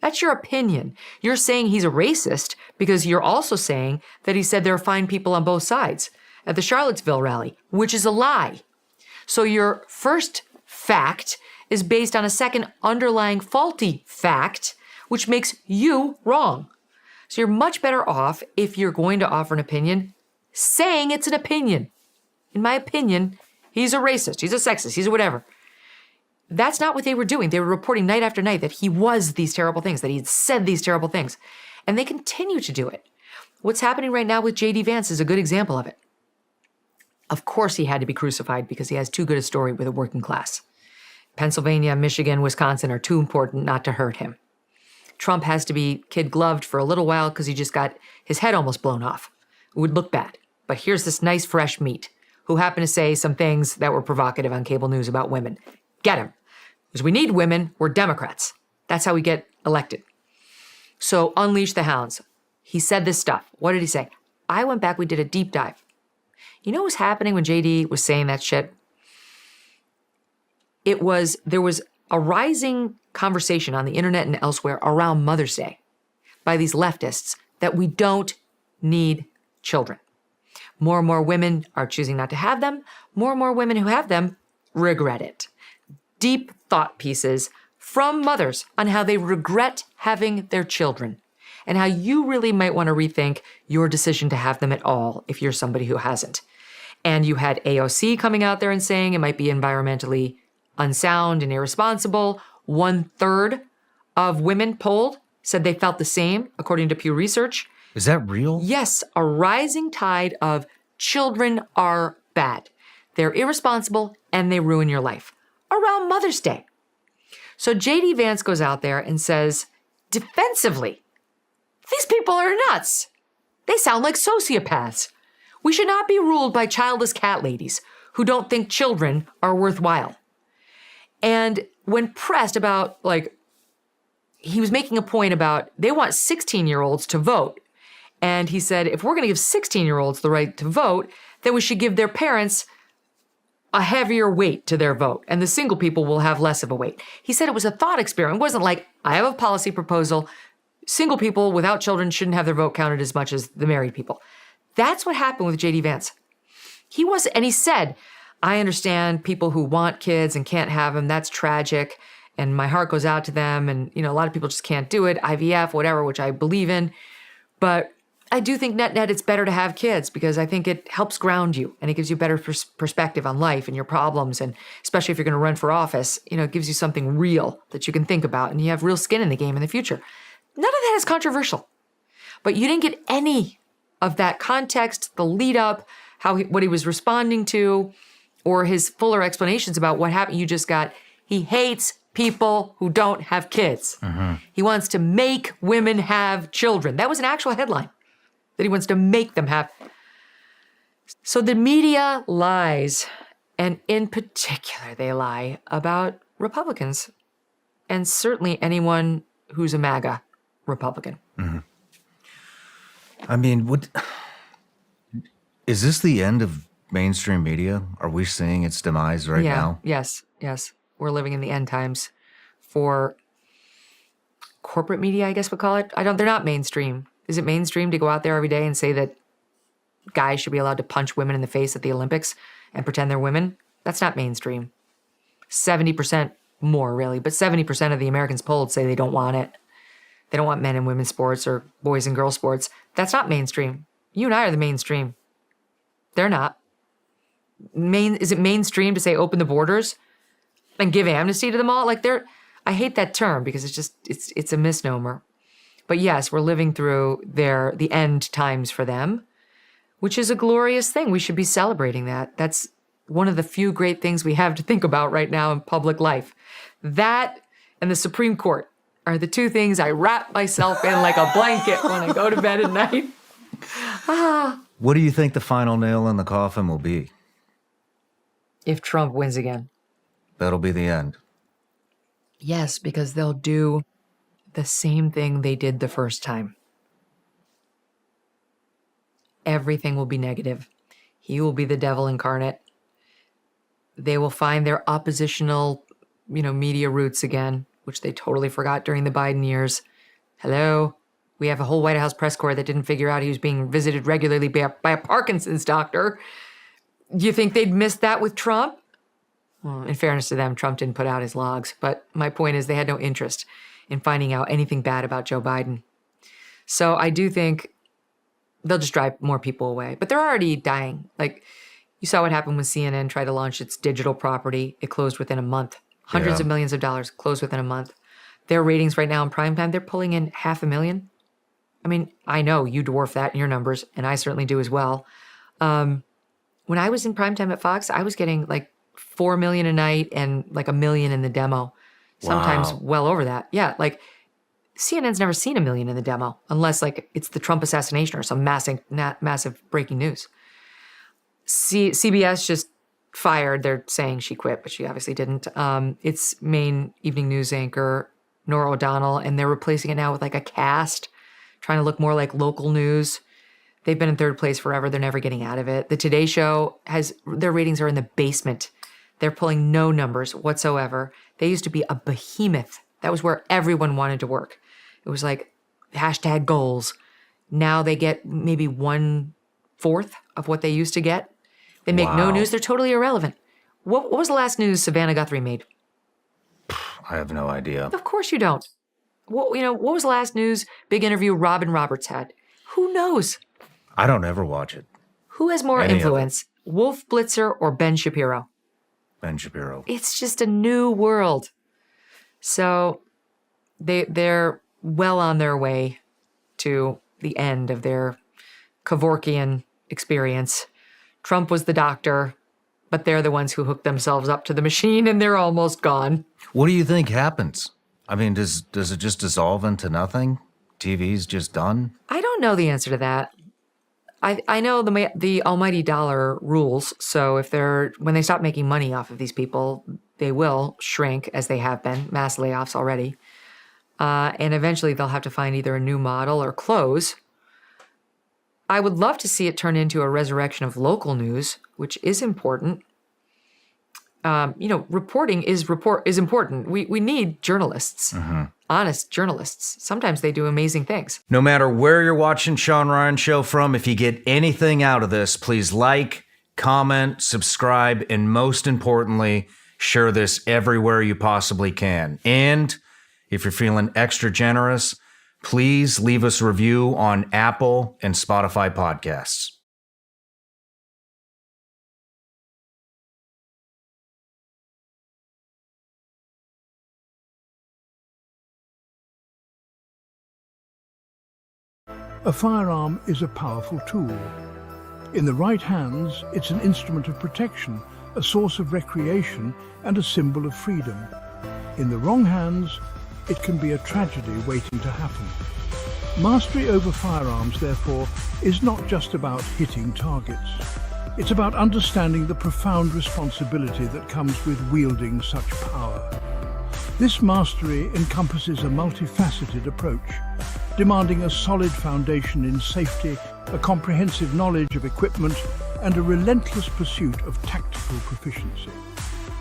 That's your opinion. You're saying he's a racist because you're also saying that he said there are fine people on both sides at the Charlottesville rally, which is a lie. So your first fact is based on a second underlying faulty fact, which makes you wrong. So you're much better off, if you're going to offer an opinion, saying it's an opinion. In my opinion, he's a racist, he's a sexist, he's a whatever. That's not what they were doing. They were reporting night after night that he was these terrible things, that he had said these terrible things. And they continue to do it. What's happening right now with J.D. Vance is a good example of it. Of course he had to be crucified because he has too good a story with a working class. Pennsylvania, Michigan, Wisconsin are too important not to hurt him. Trump has to be kid-gloved for a little while because he just got his head almost blown off. It would look bad. But here's this nice, fresh meat who happened to say some things that were provocative on cable news about women. Get him. Because we need women, we're Democrats. That's how we get elected. So unleash the hounds. He said this stuff. What did he say? I went back, we did a deep dive. You know what was happening when JD was saying that shit? There was a rising conversation on the internet and elsewhere around Mother's Day by these leftists that we don't need children. More and more women are choosing not to have them. More and more women who have them regret it. Deep thought pieces from mothers on how they regret having their children and how you really might want to rethink your decision to have them at all if you're somebody who hasn't. And you had AOC coming out there and saying it might be environmentally unsound and irresponsible. 1/3 of women polled said they felt the same, according to Pew Research. Is that real? Yes, a rising tide of children are bad. They're irresponsible and they ruin your life. Around Mother's Day. So JD Vance goes out there and says, defensively, these people are nuts. They sound like sociopaths. We should not be ruled by childless cat ladies who don't think children are worthwhile. And when pressed about, he was making a point about they want 16-year-olds to vote. And he said, if we're going to give 16-year-olds the right to vote, then we should give their parents a heavier weight to their vote, and the single people will have less of a weight. He said it was a thought experiment. It wasn't like, I have a policy proposal. Single people without children shouldn't have their vote counted as much as the married people. That's what happened with JD Vance. And he said, I understand people who want kids and can't have them. That's tragic. And my heart goes out to them. And, a lot of people just can't do it. IVF, whatever, which I believe in. But I do think net it's better to have kids because I think it helps ground you and it gives you better perspective on life and your problems. And especially if you're going to run for office, it gives you something real that you can think about and you have real skin in the game in the future. None of that is controversial. But you didn't get any of that context, the lead up, what he was responding to, or his fuller explanations about what happened. You just got, he hates people who don't have kids. Mm-hmm. He wants to make women have children. That was an actual headline, that he wants to make them have. So the media lies, and in particular, they lie about Republicans, and certainly anyone who's a MAGA Republican. Mm-hmm. I mean, is this the end of mainstream media? Are we seeing its demise right now? Yes. We're living in the end times for corporate media, I guess we'll call it. They're not mainstream. Is it mainstream to go out there every day and say that guys should be allowed to punch women in the face at the Olympics and pretend they're women? That's not mainstream. 70% more, really, but 70% of the Americans polled say they don't want it. They don't want men and women's sports or boys and girls sports. That's not mainstream. You and I are the mainstream. They're not. Is it mainstream to say open the borders and give amnesty to them all? I hate that term because it's a misnomer. But yes, we're living through the end times for them, which is a glorious thing. We should be celebrating that. That's one of the few great things we have to think about right now in public life. That and the Supreme Court are the two things I wrap myself in like a blanket when I go to bed at night. What do you think the final nail in the coffin will be? If Trump wins again. That'll be the end. Yes, because they'll do the same thing they did the first time. Everything will be negative. He will be the devil incarnate. They will find their oppositional, media roots again, which they totally forgot during the Biden years. Hello? We have a whole White House press corps that didn't figure out he was being visited regularly by a Parkinson's doctor. Do you think they'd miss that with Trump? Well, in fairness to them, Trump didn't put out his logs. But my point is they had no interest in finding out anything bad about Joe Biden. So I do think they'll just drive more people away. But they're already dying. You saw what happened when CNN tried to launch its digital property. It closed within a month. Hundreds of millions of dollars closed within a month. Their ratings right now in primetime, they're pulling in 500,000. I mean, I know you dwarf that in your numbers, and I certainly do as well. When I was in primetime at Fox, I was getting 4 million a night and 1 million in the demo. Sometimes well over that. Yeah, CNN's never seen 1 million in the demo unless it's the Trump assassination or some massive breaking news. CBS just fired. They're saying she quit, but she obviously didn't. Its main evening news anchor, Nora O'Donnell, and they're replacing it now with a cast, trying to look more like local news. They've been in third place forever. They're never getting out of it. The Today Show their ratings are in the basement. They're pulling no numbers whatsoever. They used to be a behemoth. That was where everyone wanted to work. It was like hashtag goals. Now they get maybe 1/4 of what they used to get. They make no news. They're totally irrelevant. What was the last news Savannah Guthrie made? I have no idea. Of course you don't. What was the last news big interview Robin Roberts had? Who knows? I don't ever watch it. Who has more influence, Wolf Blitzer or Ben Shapiro? Ben Shapiro. It's just a new world. So they're well on their way to the end of their Kevorkian experience. Trump was the doctor, but they're the ones who hooked themselves up to the machine and they're almost gone. What do you think happens? I mean, does it just dissolve into nothing? TV's just done? I don't know the answer to that. I know the almighty dollar rules. So when they stop making money off of these people, they will shrink, as they have been, mass layoffs already. And eventually they'll have to find either a new model or close. I would love to see it turn into a resurrection of local news, which is important. Reporting is important. We need journalists, honest journalists. Sometimes they do amazing things. No matter where you're watching Sean Ryan Show from, if you get anything out of this, please like, comment, subscribe, and most importantly, share this everywhere you possibly can. And if you're feeling extra generous, please leave us a review on Apple and Spotify podcasts. A firearm is a powerful tool. In the right hands, it's an instrument of protection, a source of recreation, and a symbol of freedom. In the wrong hands, it can be a tragedy waiting to happen. Mastery over firearms, therefore, is not just about hitting targets. It's about understanding the profound responsibility that comes with wielding such power. This mastery encompasses a multifaceted approach, demanding a solid foundation in safety, a comprehensive knowledge of equipment, and a relentless pursuit of tactical proficiency.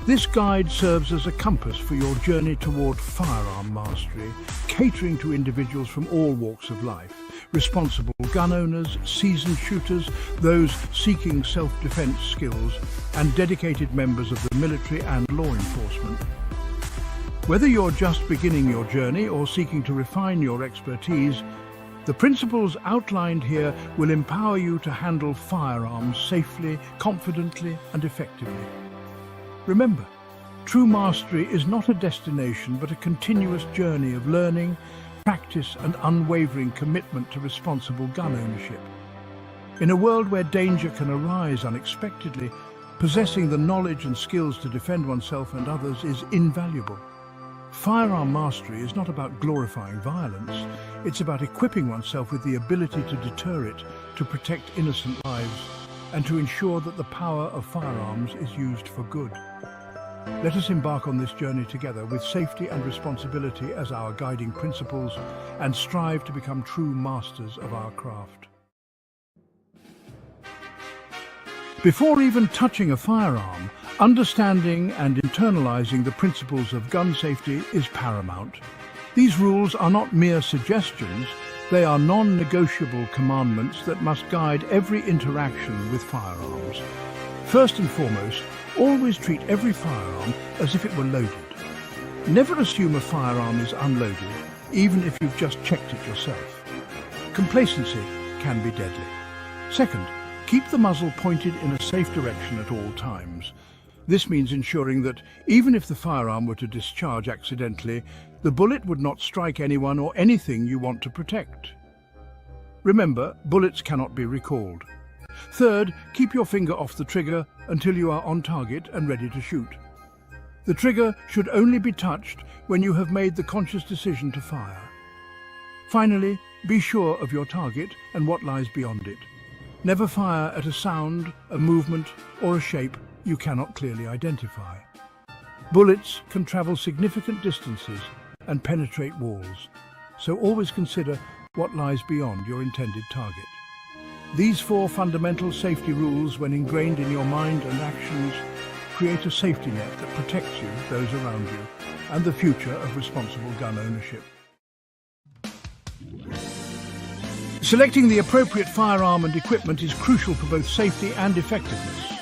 This guide serves as a compass for your journey toward firearm mastery, catering to individuals from all walks of life, responsible gun owners, seasoned shooters, those seeking self-defense skills, and dedicated members of the military and law enforcement. Whether you're just beginning your journey or seeking to refine your expertise, the principles outlined here will empower you to handle firearms safely, confidently, and effectively. Remember, true mastery is not a destination but a continuous journey of learning, practice, and unwavering commitment to responsible gun ownership. In a world where danger can arise unexpectedly, possessing the knowledge and skills to defend oneself and others is invaluable. Firearm mastery is not about glorifying violence. It's about equipping oneself with the ability to deter it, to protect innocent lives, and to ensure that the power of firearms is used for good. Let us embark on this journey together with safety and responsibility as our guiding principles and strive to become true masters of our craft. Before even touching a firearm, understanding and internalizing the principles of gun safety is paramount. These rules are not mere suggestions, they are non-negotiable commandments that must guide every interaction with firearms. First and foremost, always treat every firearm as if it were loaded. Never assume a firearm is unloaded, even if you've just checked it yourself. Complacency can be deadly. Second, keep the muzzle pointed in a safe direction at all times. This means ensuring that, even if the firearm were to discharge accidentally, the bullet would not strike anyone or anything you want to protect. Remember, bullets cannot be recalled. Third, keep your finger off the trigger until you are on target and ready to shoot. The trigger should only be touched when you have made the conscious decision to fire. Finally, be sure of your target and what lies beyond it. Never fire at a sound, a movement, or a shape you cannot clearly identify. Bullets can travel significant distances and penetrate walls, so always consider what lies beyond your intended target. These 4 fundamental safety rules, when ingrained in your mind and actions, create a safety net that protects you, those around you, and the future of responsible gun ownership. Selecting the appropriate firearm and equipment is crucial for both safety and effectiveness.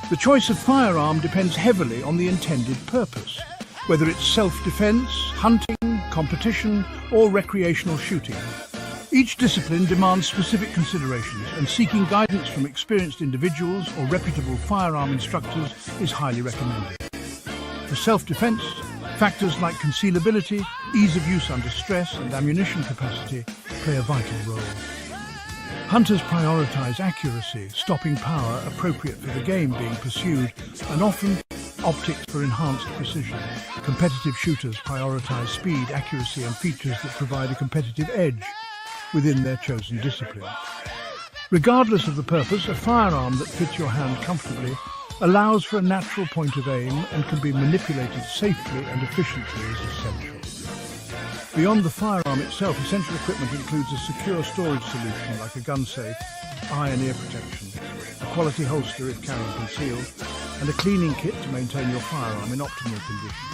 The choice of firearm depends heavily on the intended purpose, whether it's self-defense, hunting, competition, or recreational shooting. Each discipline demands specific considerations, and seeking guidance from experienced individuals or reputable firearm instructors is highly recommended. For self-defense, factors like concealability, ease of use under stress, and ammunition capacity play a vital role. Hunters prioritize accuracy, stopping power appropriate for the game being pursued, and often optics for enhanced precision. Competitive shooters prioritize speed, accuracy, and features that provide a competitive edge within their chosen discipline. Regardless of the purpose, a firearm that fits your hand comfortably allows for a natural point of aim and can be manipulated safely and efficiently is essential. Beyond the firearm itself, essential equipment includes a secure storage solution like a gun safe, eye and ear protection, a quality holster if carrying concealed, and a cleaning kit to maintain your firearm in optimal condition.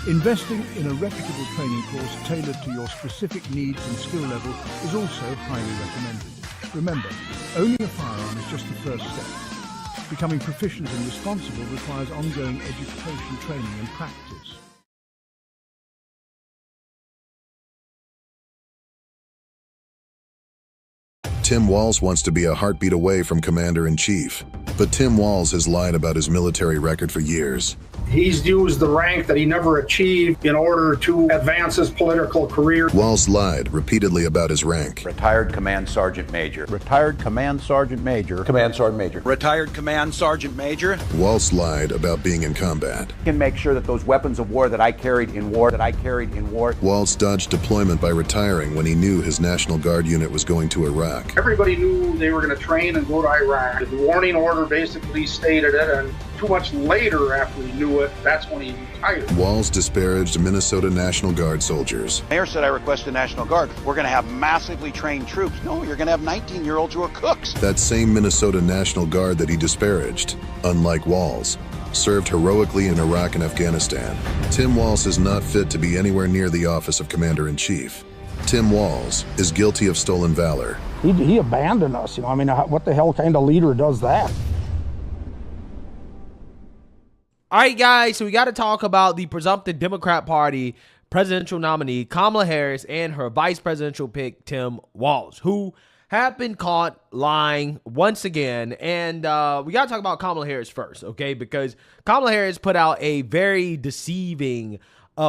Investing in a reputable training course tailored to your specific needs and skill level is also highly recommended. Remember, owning a firearm is just the first step. Becoming proficient and responsible requires ongoing education, training, and practice. Tim Walz wants to be a heartbeat away from Commander-in-Chief, but Tim Walz has lied about his military record for years. He's used the rank that he never achieved in order to advance his political career. Walz lied repeatedly about his rank. Retired Command Sergeant Major. Retired Command Sergeant Major. Command Sergeant Major. Retired Command Sergeant Major. Walz lied about being in combat. Can make sure that those weapons of war that I carried in war, Walz dodged deployment by retiring when he knew his National Guard unit was going to Iraq. Everybody knew they were going to train and go to Iraq. The warning order basically stated it, and 2 months later after he knew it, that's when he retired. Walz disparaged Minnesota National Guard soldiers. Mayor said I request the National Guard. We're going to have massively trained troops. No, you're going to have 19-year-olds who are cooks. That same Minnesota National Guard that he disparaged, unlike Walz, served heroically in Iraq and Afghanistan. Tim Walz is not fit to be anywhere near the office of Commander-in-Chief. Tim Walz is guilty of stolen valor. He abandoned us, I mean, what the hell kind of leader does that? All right, guys, so we got to talk about the presumptive Democrat Party presidential nominee, Kamala Harris, and her vice presidential pick, Tim Walz, who have been caught lying once again. And we got to talk about Kamala Harris first, okay? Because Kamala Harris put out a very deceiving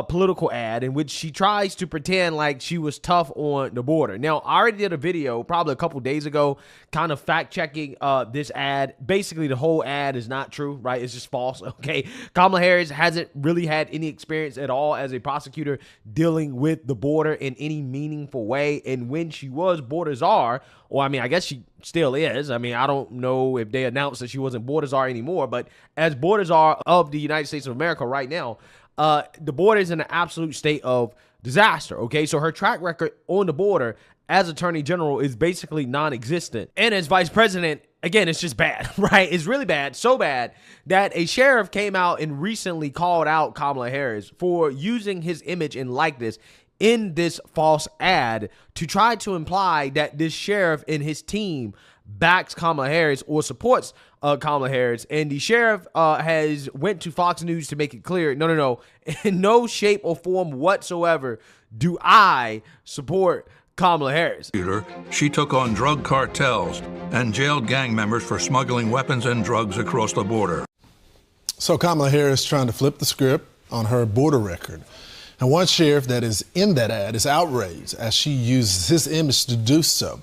political ad in which she tries to pretend like she was tough on the border. Now, I already did a video probably a couple days ago kind of fact-checking this ad. Basically, the whole ad is not true, right? It's just false, okay? Kamala Harris hasn't really had any experience at all as a prosecutor dealing with the border in any meaningful way. And when she was border czar, or I mean, I guess she still is. I mean, I don't know if they announced that she wasn't border czar anymore, but as border czar of the United States of America right now, the border is in an absolute state of disaster, okay? So her track record on the border as attorney general is basically non-existent. And as vice president, again, it's just bad, right? It's really bad, so bad that a sheriff came out and recently called out Kamala Harris for using his image and likeness in this false ad to try to imply that this sheriff and his team backs Kamala Harris or supports Kamala Harris. And the sheriff has went to Fox News to make it clear, no, in no shape or form whatsoever do I support Kamala Harris. She took on drug cartels and jailed gang members for smuggling weapons and drugs across the border. So Kamala Harris trying to flip the script on her border record. And one sheriff that is in that ad is outraged as she uses his image to do so.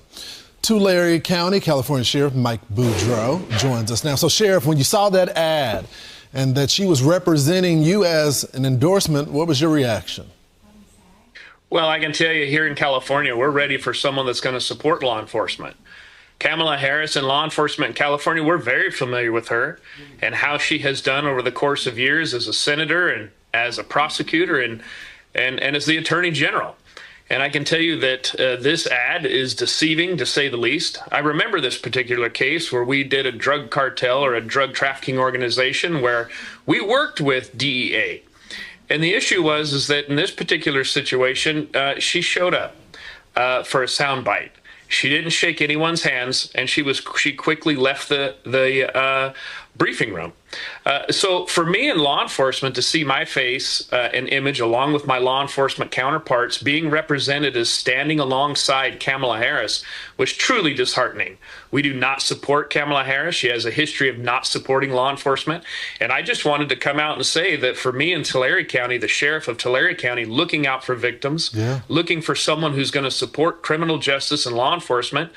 Tulare County, California Sheriff Mike Boudreaux joins us now. So, Sheriff, when you saw that ad and that she was representing you as an endorsement, what was your reaction? Well, I can tell you here in California, we're ready for someone that's going to support law enforcement. Kamala Harris and law enforcement in California, we're very familiar with her and how she has done over the course of years as a senator and as a prosecutor and as the attorney general. And I can tell you that this ad is deceiving, to say the least. I remember this particular case where we did a drug cartel or a drug trafficking organization where we worked with DEA. And the issue was that in this particular situation, she showed up for a soundbite. She didn't shake anyone's hands, and she quickly left the briefing room. So for me in law enforcement to see my face and image along with my law enforcement counterparts being represented as standing alongside Kamala Harris was truly disheartening. We do not support Kamala Harris. She has a history of not supporting law enforcement. And I just wanted to come out and say that for me in Tulare County, the sheriff of Tulare County, looking out for victims, looking for someone who's going to support criminal justice and law enforcement,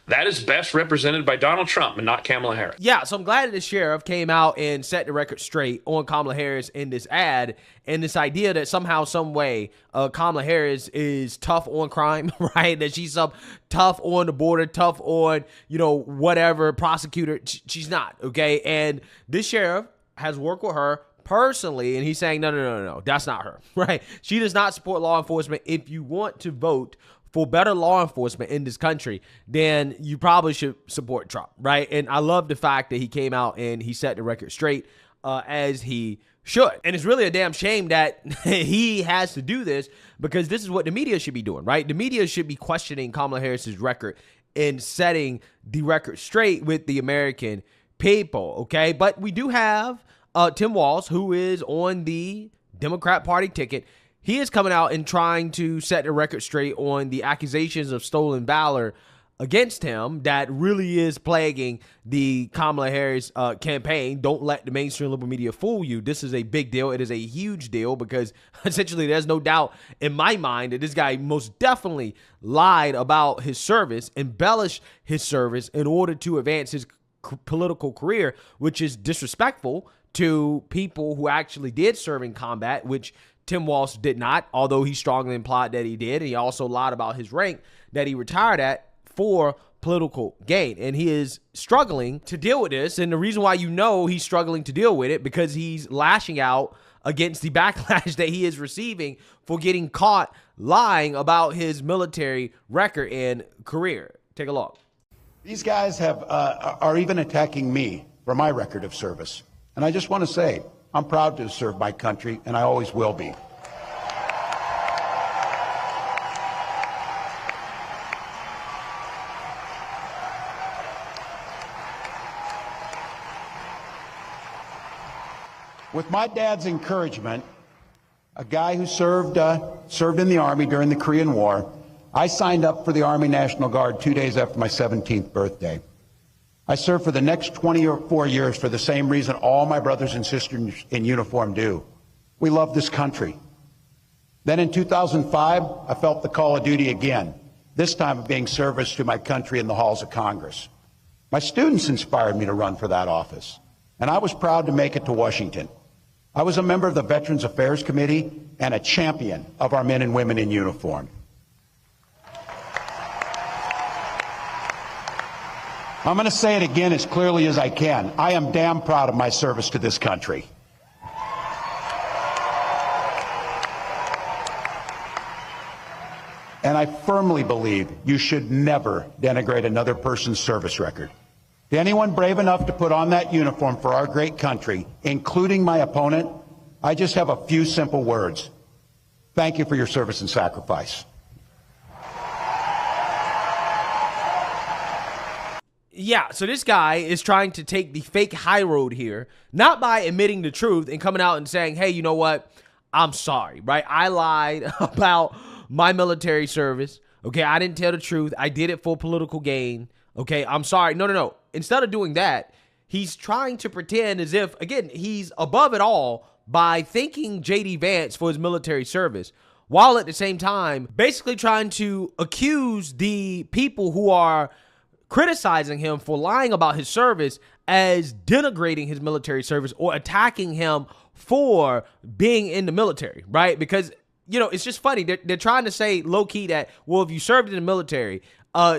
that is best represented by Donald Trump and not Kamala Harris. Yeah, so I'm glad that the sheriff came out and set the record straight on Kamala Harris in this ad, and this idea that somehow, some way, Kamala Harris is tough on crime, right? That she's tough on the border, tough on, whatever, prosecutor. She's not, okay? And this sheriff has worked with her personally, and he's saying, no, that's not her, right? She does not support law enforcement. If you want to vote for better law enforcement in this country, then you probably should support Trump, right? And I love the fact that he came out and he set the record straight as he should. And it's really a damn shame that he has to do this, because this is what the media should be doing, right? The media should be questioning Kamala Harris's record and setting the record straight with the American people, okay? But we do have Tim Walz, who is on the Democrat Party ticket. He is coming out and trying to set the record straight on the accusations of stolen valor against him that really is plaguing the Kamala Harris campaign. Don't let the mainstream liberal media fool you. This is a big deal. It is a huge deal, because essentially there's no doubt in my mind that this guy most definitely lied about his service, embellished his service in order to advance his political career, which is disrespectful to people who actually did serve in combat, which Tim Walz did not, although he strongly implied that he did. And he also lied about his rank that he retired at for political gain. And he is struggling to deal with this. And the reason why he's struggling to deal with it, because he's lashing out against the backlash that he is receiving for getting caught lying about his military record and career. Take a look. These guys are even attacking me for my record of service. And I just want to say, I'm proud to have served my country, and I always will be. With my dad's encouragement, a guy who served in the Army during the Korean War, I signed up for the Army National Guard 2 days after my 17th birthday. I served for the next 24 years for the same reason all my brothers and sisters in uniform do. We love this country. Then in 2005, I felt the call of duty again, this time of being service to my country in the halls of Congress. My students inspired me to run for that office, and I was proud to make it to Washington. I was a member of the Veterans Affairs Committee and a champion of our men and women in uniform. I'm going to say it again as clearly as I can. I am damn proud of my service to this country. And I firmly believe you should never denigrate another person's service record. To anyone brave enough to put on that uniform for our great country, including my opponent, I just have a few simple words. Thank you for your service and sacrifice. Yeah, so this guy is trying to take the fake high road here, not by admitting the truth and coming out and saying, hey, you know what? I'm sorry, right? I lied about my military service. Okay, I didn't tell the truth. I did it for political gain. Okay, I'm sorry. No. Instead of doing that, he's trying to pretend as if, again, he's above it all by thanking J.D. Vance for his military service, while at the same time basically trying to accuse the people who are criticizing him for lying about his service as denigrating his military service or attacking him for being in the military, right? Because, it's just funny. They're trying to say low-key that, well, if you served in the military,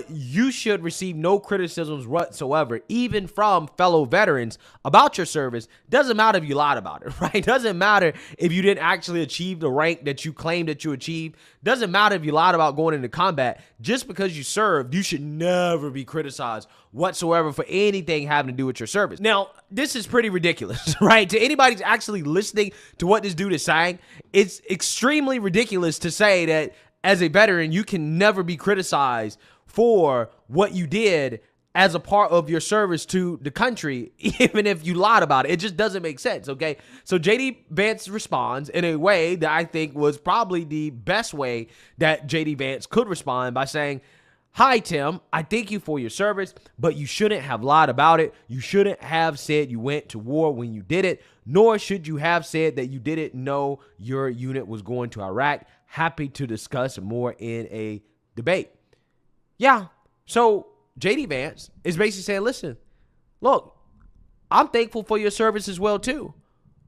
you should receive no criticisms whatsoever, even from fellow veterans, about your service. Doesn't matter if you lied about it, right? Doesn't matter if you didn't actually achieve the rank that you claimed that you achieved. Doesn't matter if you lied about going into combat. Just because you served, you should never be criticized whatsoever for anything having to do with your service. Now, this is pretty ridiculous, right? To anybody who's actually listening to what this dude is saying, it's extremely ridiculous to say that as a veteran, you can never be criticized for what you did as a part of your service to the country, even if you lied about it. It just doesn't make sense, okay? So JD Vance responds in a way that I think was probably the best way that JD Vance could respond by saying, "Hi, Tim. I thank you for your service, but you shouldn't have lied about it. You shouldn't have said you went to war when you did it, nor should you have said that you didn't know your unit was going to Iraq. Happy to discuss more in a debate." Yeah, so JD Vance is basically saying, listen, look, I'm thankful for your service as well too,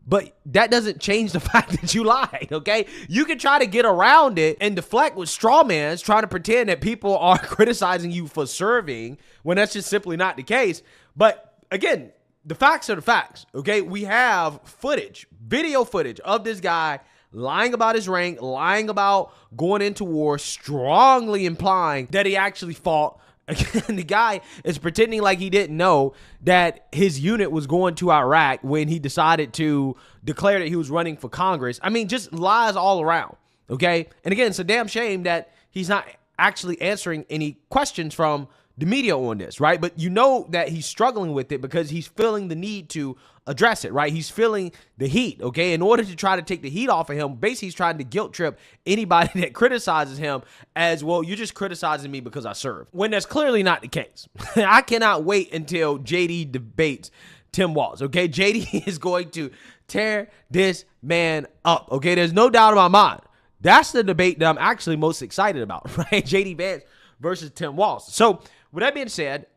but that doesn't change the fact that you lied, okay? You can try to get around it and deflect with straw mans, trying to pretend that people are criticizing you for serving when that's just simply not the case. But again, the facts are the facts, okay? We have footage, video footage of this guy lying about his rank, lying about going into war, strongly implying that he actually fought. Again, the guy is pretending like he didn't know that his unit was going to Iraq when he decided to declare that he was running for Congress. I mean, just lies all around, okay? And again, it's a damn shame that he's not actually answering any questions from the media on this, right? But you know that he's struggling with it because he's feeling the need to address it, right? He's feeling the heat, okay? In order to try to take the heat off of him, basically he's trying to guilt trip anybody that criticizes him as, well, you're just criticizing me because I serve, when that's clearly not the case. I cannot wait until JD debates Tim Walz, okay? JD is going to tear this man up, okay? There's no doubt in my mind. That's the debate that I'm actually most excited about, right? JD Vance versus Tim Walz. So with that being said,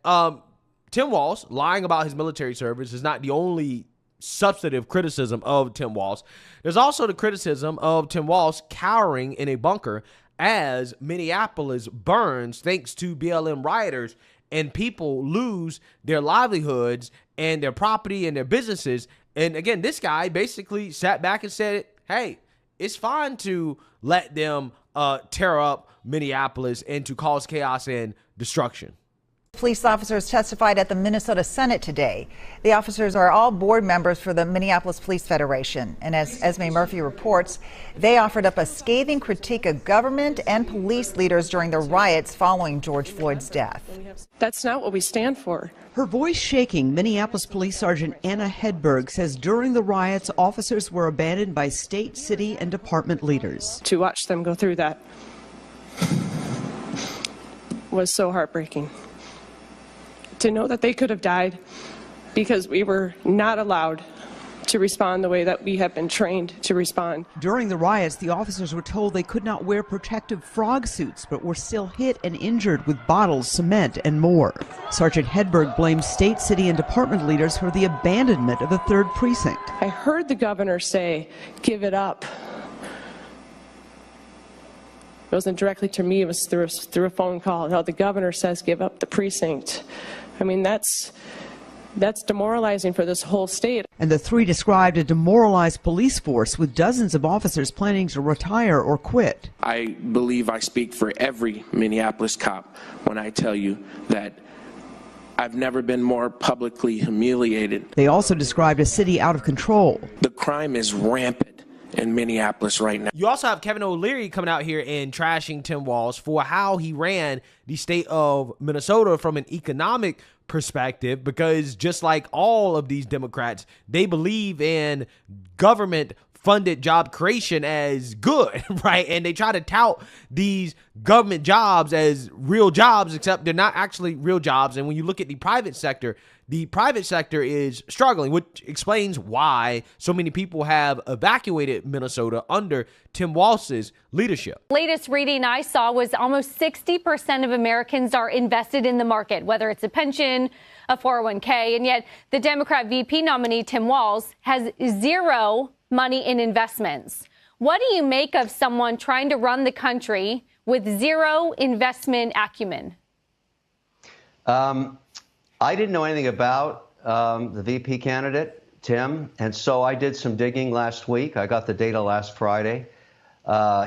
Tim Walz lying about his military service is not the only substantive criticism of Tim Walz. There's also the criticism of Tim Walz cowering in a bunker as Minneapolis burns thanks to BLM rioters and people lose their livelihoods and their property and their businesses. And again, this guy basically sat back and said, hey, it's fine to let them tear up Minneapolis and to cause chaos and destruction. Police officers testified at the Minnesota Senate today. The officers are all board members for the Minneapolis Police Federation. And as Esme Murphy reports, they offered up a scathing critique of government and police leaders during the riots following George Floyd's death. That's not what we stand for. Her voice shaking, Minneapolis Police Sergeant Anna Hedberg says during the riots, officers were abandoned by state, city, and department leaders. To watch them go through that was so heartbreaking. To know that they could have died because we were not allowed to respond the way that we have been trained to respond. During the riots, the officers were told they could not wear protective frog suits, but were still hit and injured with bottles, cement, and more. Sergeant Hedberg blames state, city, and department leaders for the abandonment of the 3rd Precinct. I heard the governor say, give it up. It wasn't directly to me, it was through a phone call. Now the governor says, give up the precinct. I mean, that's demoralizing for this whole state. And the 3 described a demoralized police force with dozens of officers planning to retire or quit. I believe I speak for every Minneapolis cop when I tell you that I've never been more publicly humiliated. They also described a city out of control. The crime is rampant in Minneapolis right now. You also have Kevin O'Leary coming out here and trashing Tim Walz for how he ran the state of Minnesota from an economic perspective, because just like all of these Democrats, they believe in government funded job creation as good, right? And they try to tout these government jobs as real jobs, except they're not actually real jobs. And when you look at the private sector is struggling, which explains why so many people have evacuated Minnesota under Tim Walz's leadership. Latest reading I saw was almost 60% of Americans are invested in the market, whether it's a pension, a 401k, and yet the Democrat VP nominee Tim Walz has zero money in investments. What do you make of someone trying to run the country with zero investment acumen? I didn't know anything about the VP candidate, Tim, and so I did some digging last week. I got the data last Friday.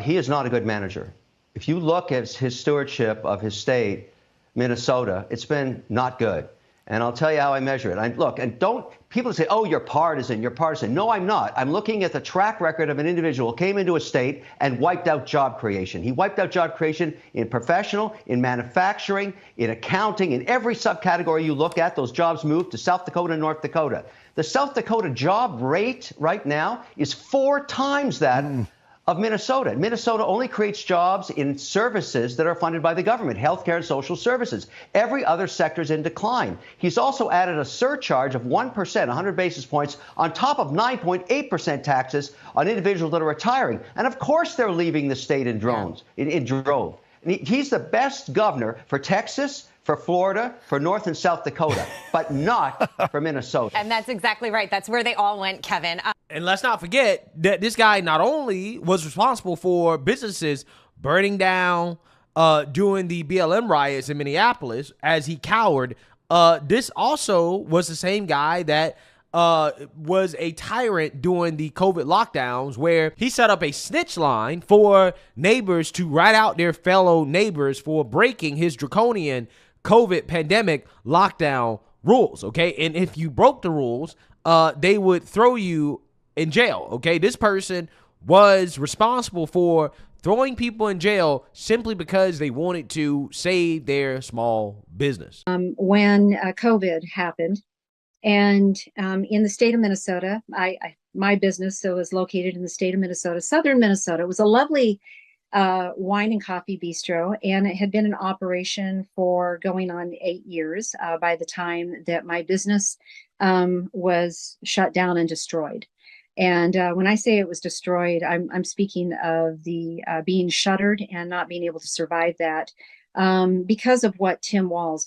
He is not a good manager. If you look at his stewardship of his state, Minnesota, it's been not good. And I'll tell you how I measure it. Look, and don't people say, oh, you're partisan, you're partisan. No, I'm not. I'm looking at the track record of an individual who came into a state and wiped out job creation. He wiped out job creation in professional, in manufacturing, in accounting, in every subcategory you look at. Those jobs moved to South Dakota and North Dakota. The South Dakota job rate right now is 4 times that of Minnesota. Minnesota only creates jobs in services that are funded by the government, healthcare and social services. Every other sector is in decline. He's also added a surcharge of 1%, 100 basis points, on top of 9.8% taxes on individuals that are retiring. And of course they're leaving the state in droves. And he's the best governor for Texas, for Florida, for North and South Dakota, but not for Minnesota. And that's exactly right. That's where they all went, Kevin. And let's not forget that this guy not only was responsible for businesses burning down during the BLM riots in Minneapolis as he cowered, this also was the same guy that was a tyrant during the COVID lockdowns, where he set up a snitch line for neighbors to rat out their fellow neighbors for breaking his draconian COVID pandemic lockdown rules, okay? And if you broke the rules, they would throw you in jail, okay? This person was responsible for throwing people in jail simply because they wanted to save their small business. When COVID happened, and in the state of Minnesota, my business is located in the state of Minnesota, southern Minnesota. It was a lovely wine and coffee bistro, and it had been in operation for going on 8 years by the time that my business was shut down and destroyed. And when I say it was destroyed, I'm speaking of the being shuttered and not being able to survive that because of what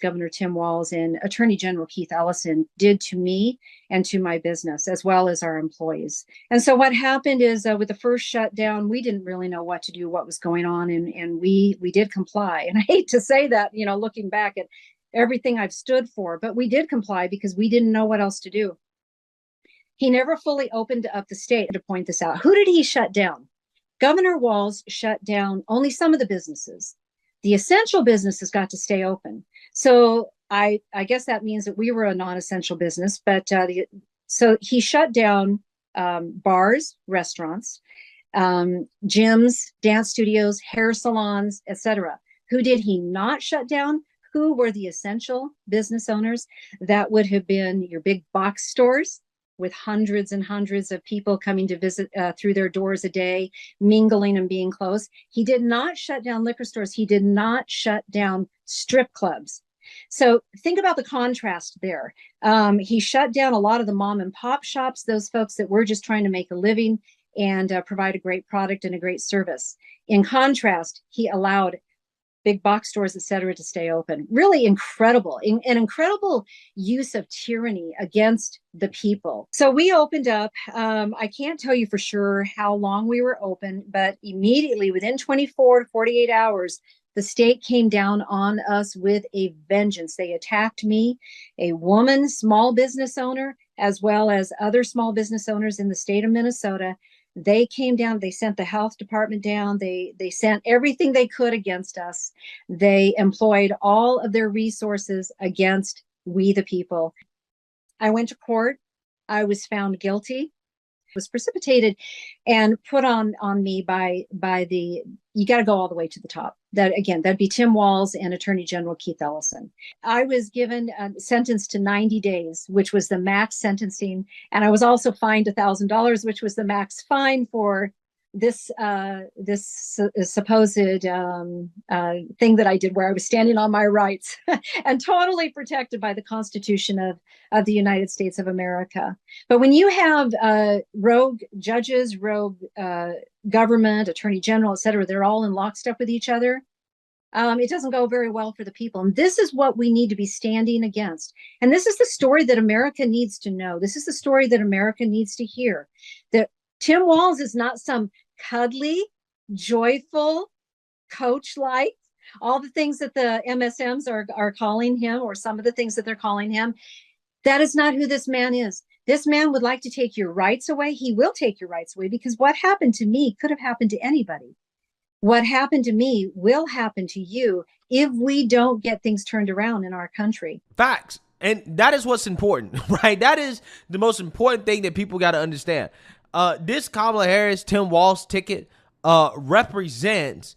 Governor Tim Walz and Attorney General Keith Ellison did to me and to my business, as well as our employees. And so what happened is with the first shutdown, we didn't really know what to do, what was going on, and we did comply. And I hate to say that, looking back at everything I've stood for, but we did comply because we didn't know what else to do. He never fully opened up the state, to point this out. Who did he shut down? Governor Walz shut down only some of the businesses. The essential businesses got to stay open. So I guess that means that we were a non-essential business, but so he shut down bars, restaurants, gyms, dance studios, hair salons, etc. Who did he not shut down? Who were the essential business owners? That would have been your big box stores, with hundreds and hundreds of people coming to visit through their doors a day, mingling and being close. He did not shut down liquor stores. He did not shut down strip clubs. So think about the contrast there. He shut down a lot of the mom and pop shops, those folks that were just trying to make a living and provide a great product and a great service. In contrast, he allowed big box stores, et cetera, to stay open. Really incredible, an incredible use of tyranny against the people. So we opened up. I can't tell you for sure how long we were open, but immediately within 24 to 48 hours, the state came down on us with a vengeance. They attacked me, a woman, small business owner, as well as other small business owners in the state of Minnesota. They came down, they sent the health department down, they sent everything they could against us. They employed all of their resources against we the people. I went to court. I was found guilty. It was precipitated and put on me by the, you got to go all the way to the top. That'd be Tim Walz and Attorney General Keith Ellison. I was given sentenced to 90 days, which was the max sentencing. And I was also fined $1,000, which was the max fine for this supposed thing that I did, where I was standing on my rights and totally protected by the Constitution of the United States of America. But when you have rogue judges, rogue government, attorney general, et cetera, they're all in lockstep with each other, it doesn't go very well for the people. And this is what we need to be standing against. And this is the story that America needs to know. This is the story that America needs to hear. That Tim Walz is not some cuddly, joyful, coach-like all the things that the MSMs are calling him, or some of the things that they're calling him, that is not who this man is. This man would like to take your rights away. He will take your rights away, because what happened to me could have happened to anybody. What happened to me will happen to you if we don't get things turned around in our country. Facts. And that is what's important, right? That is the most important thing that people got to understand. This Kamala Harris, Tim Walz ticket represents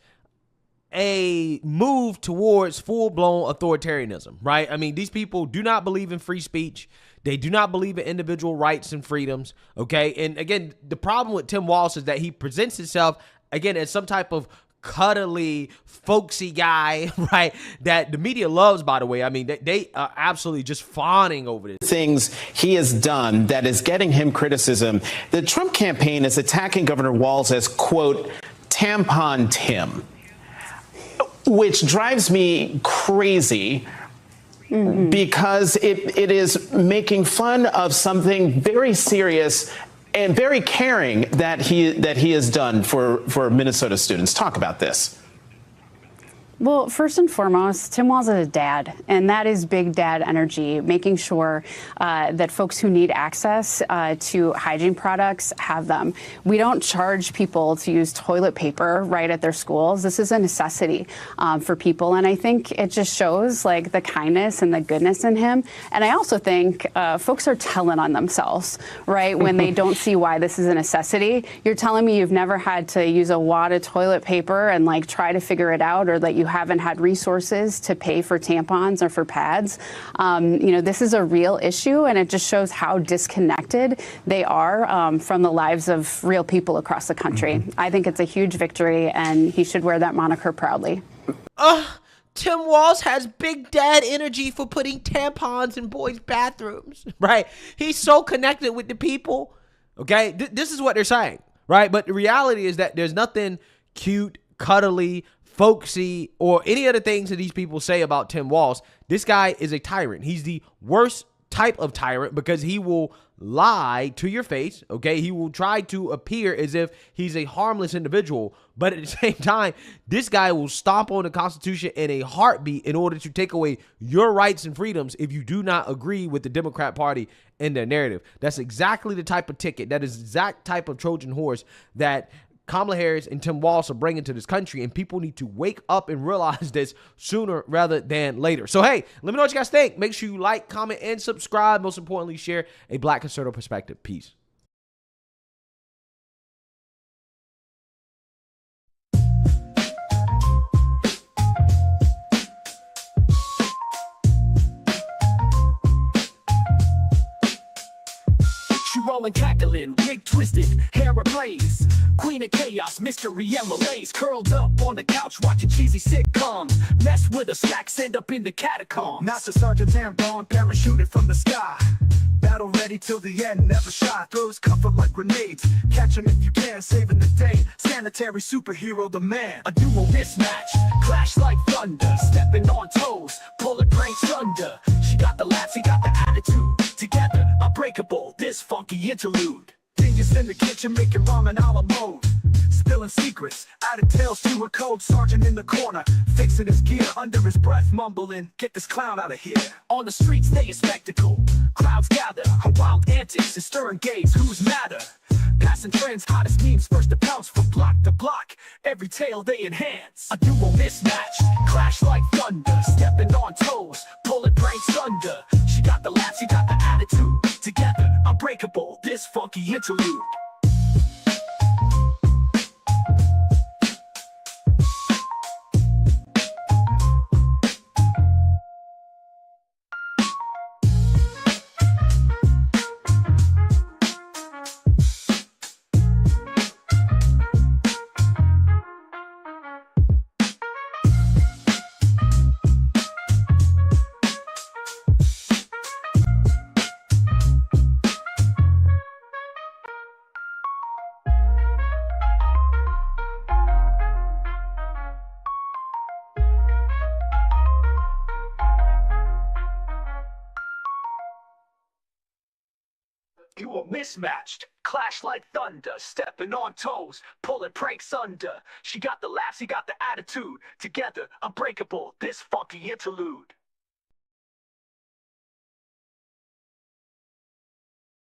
a move towards full-blown authoritarianism, right? I mean, these people do not believe in free speech. They do not believe in individual rights and freedoms, okay? And again, the problem with Tim Walz is that he presents himself, again, as some type of cuddly, folksy guy, right? That the media loves, by the way. I mean, they are absolutely just fawning over this. Things he has done that is getting him criticism. The Trump campaign is attacking Governor Walz as, quote, Tampon Tim, which drives me crazy. Because it is making fun of something very serious and very caring that he has done for Minnesota students. Talk about this. Well, first and foremost, Tim Walz is a dad, and that is big dad energy, making sure that folks who need access to hygiene products have them. We don't charge people to use toilet paper right at their schools. This is a necessity for people, and I think it just shows like the kindness and the goodness in him. And I also think folks are telling on themselves, right, when they don't see why this is a necessity. You're telling me you've never had to use a wad of toilet paper and like try to figure it out, or that you haven't had resources to pay for tampons or for pads. This is a real issue, and it just shows how disconnected they are from the lives of real people across the country. I think it's a huge victory, and he should wear that moniker proudly. Tim Walz has big dad energy for putting tampons in boys' bathrooms, right? He's so connected with the people, okay? This is what they're saying, right? But the reality is that there's nothing cute, cuddly, folksy, or any other things that these people say about Tim Walz. This guy is a tyrant. He's the worst type of tyrant because he will lie to your face, okay? He will try to appear as if he's a harmless individual, but at the same time, this guy will stomp on the Constitution in a heartbeat in order to take away your rights and freedoms if you do not agree with the Democrat Party and their narrative. That's exactly the type of ticket, that is the exact type of Trojan horse that Kamala Harris and Tim Walz are bringing to this country, and people need to wake up and realize this sooner rather than later. So, hey, let me know what you guys think. Make sure you like, comment, and subscribe. Most importantly, share a Black conservative perspective. Peace. She rolling, cackling, wig twisted, hair ablaze. Queen of chaos, mystery and malaise. Curled up on the couch watching cheesy sitcoms. Mess with her, slacks end up in the catacombs. Master Sergeant Tampon, parachuted from the sky. Battle ready till the end, never shy. Throws comfort like grenades. Catch him if you can, saving the day. Sanitary superhero, the man. A duo mismatch, clash like thunder. Stepping on toes, pulling pranks under. She got the laughs, he got the attitude. Together, unbreakable, this funky interlude. Dingus in the kitchen making ramen a la mode. Spilling secrets, added tales to her code. Sergeant in the corner, fixing his gear. Under his breath, mumbling, get this clown out of here. On the streets, they a spectacle. Crowds gather, her wild antics and stirring gaze. Who's madder? Passing trends, hottest memes, first to pounce from block to block. Every tale they enhance. A duo mismatch, clash like thunder. Stepping on toes, pulling pranks under. She got the laughs, she got the attitude. Together, unbreakable, this funky interlude. mismatched, clash like thunder, stepping on toes, pulling pranks under. She got the laughs, he got the attitude. Together, unbreakable, this funky interlude.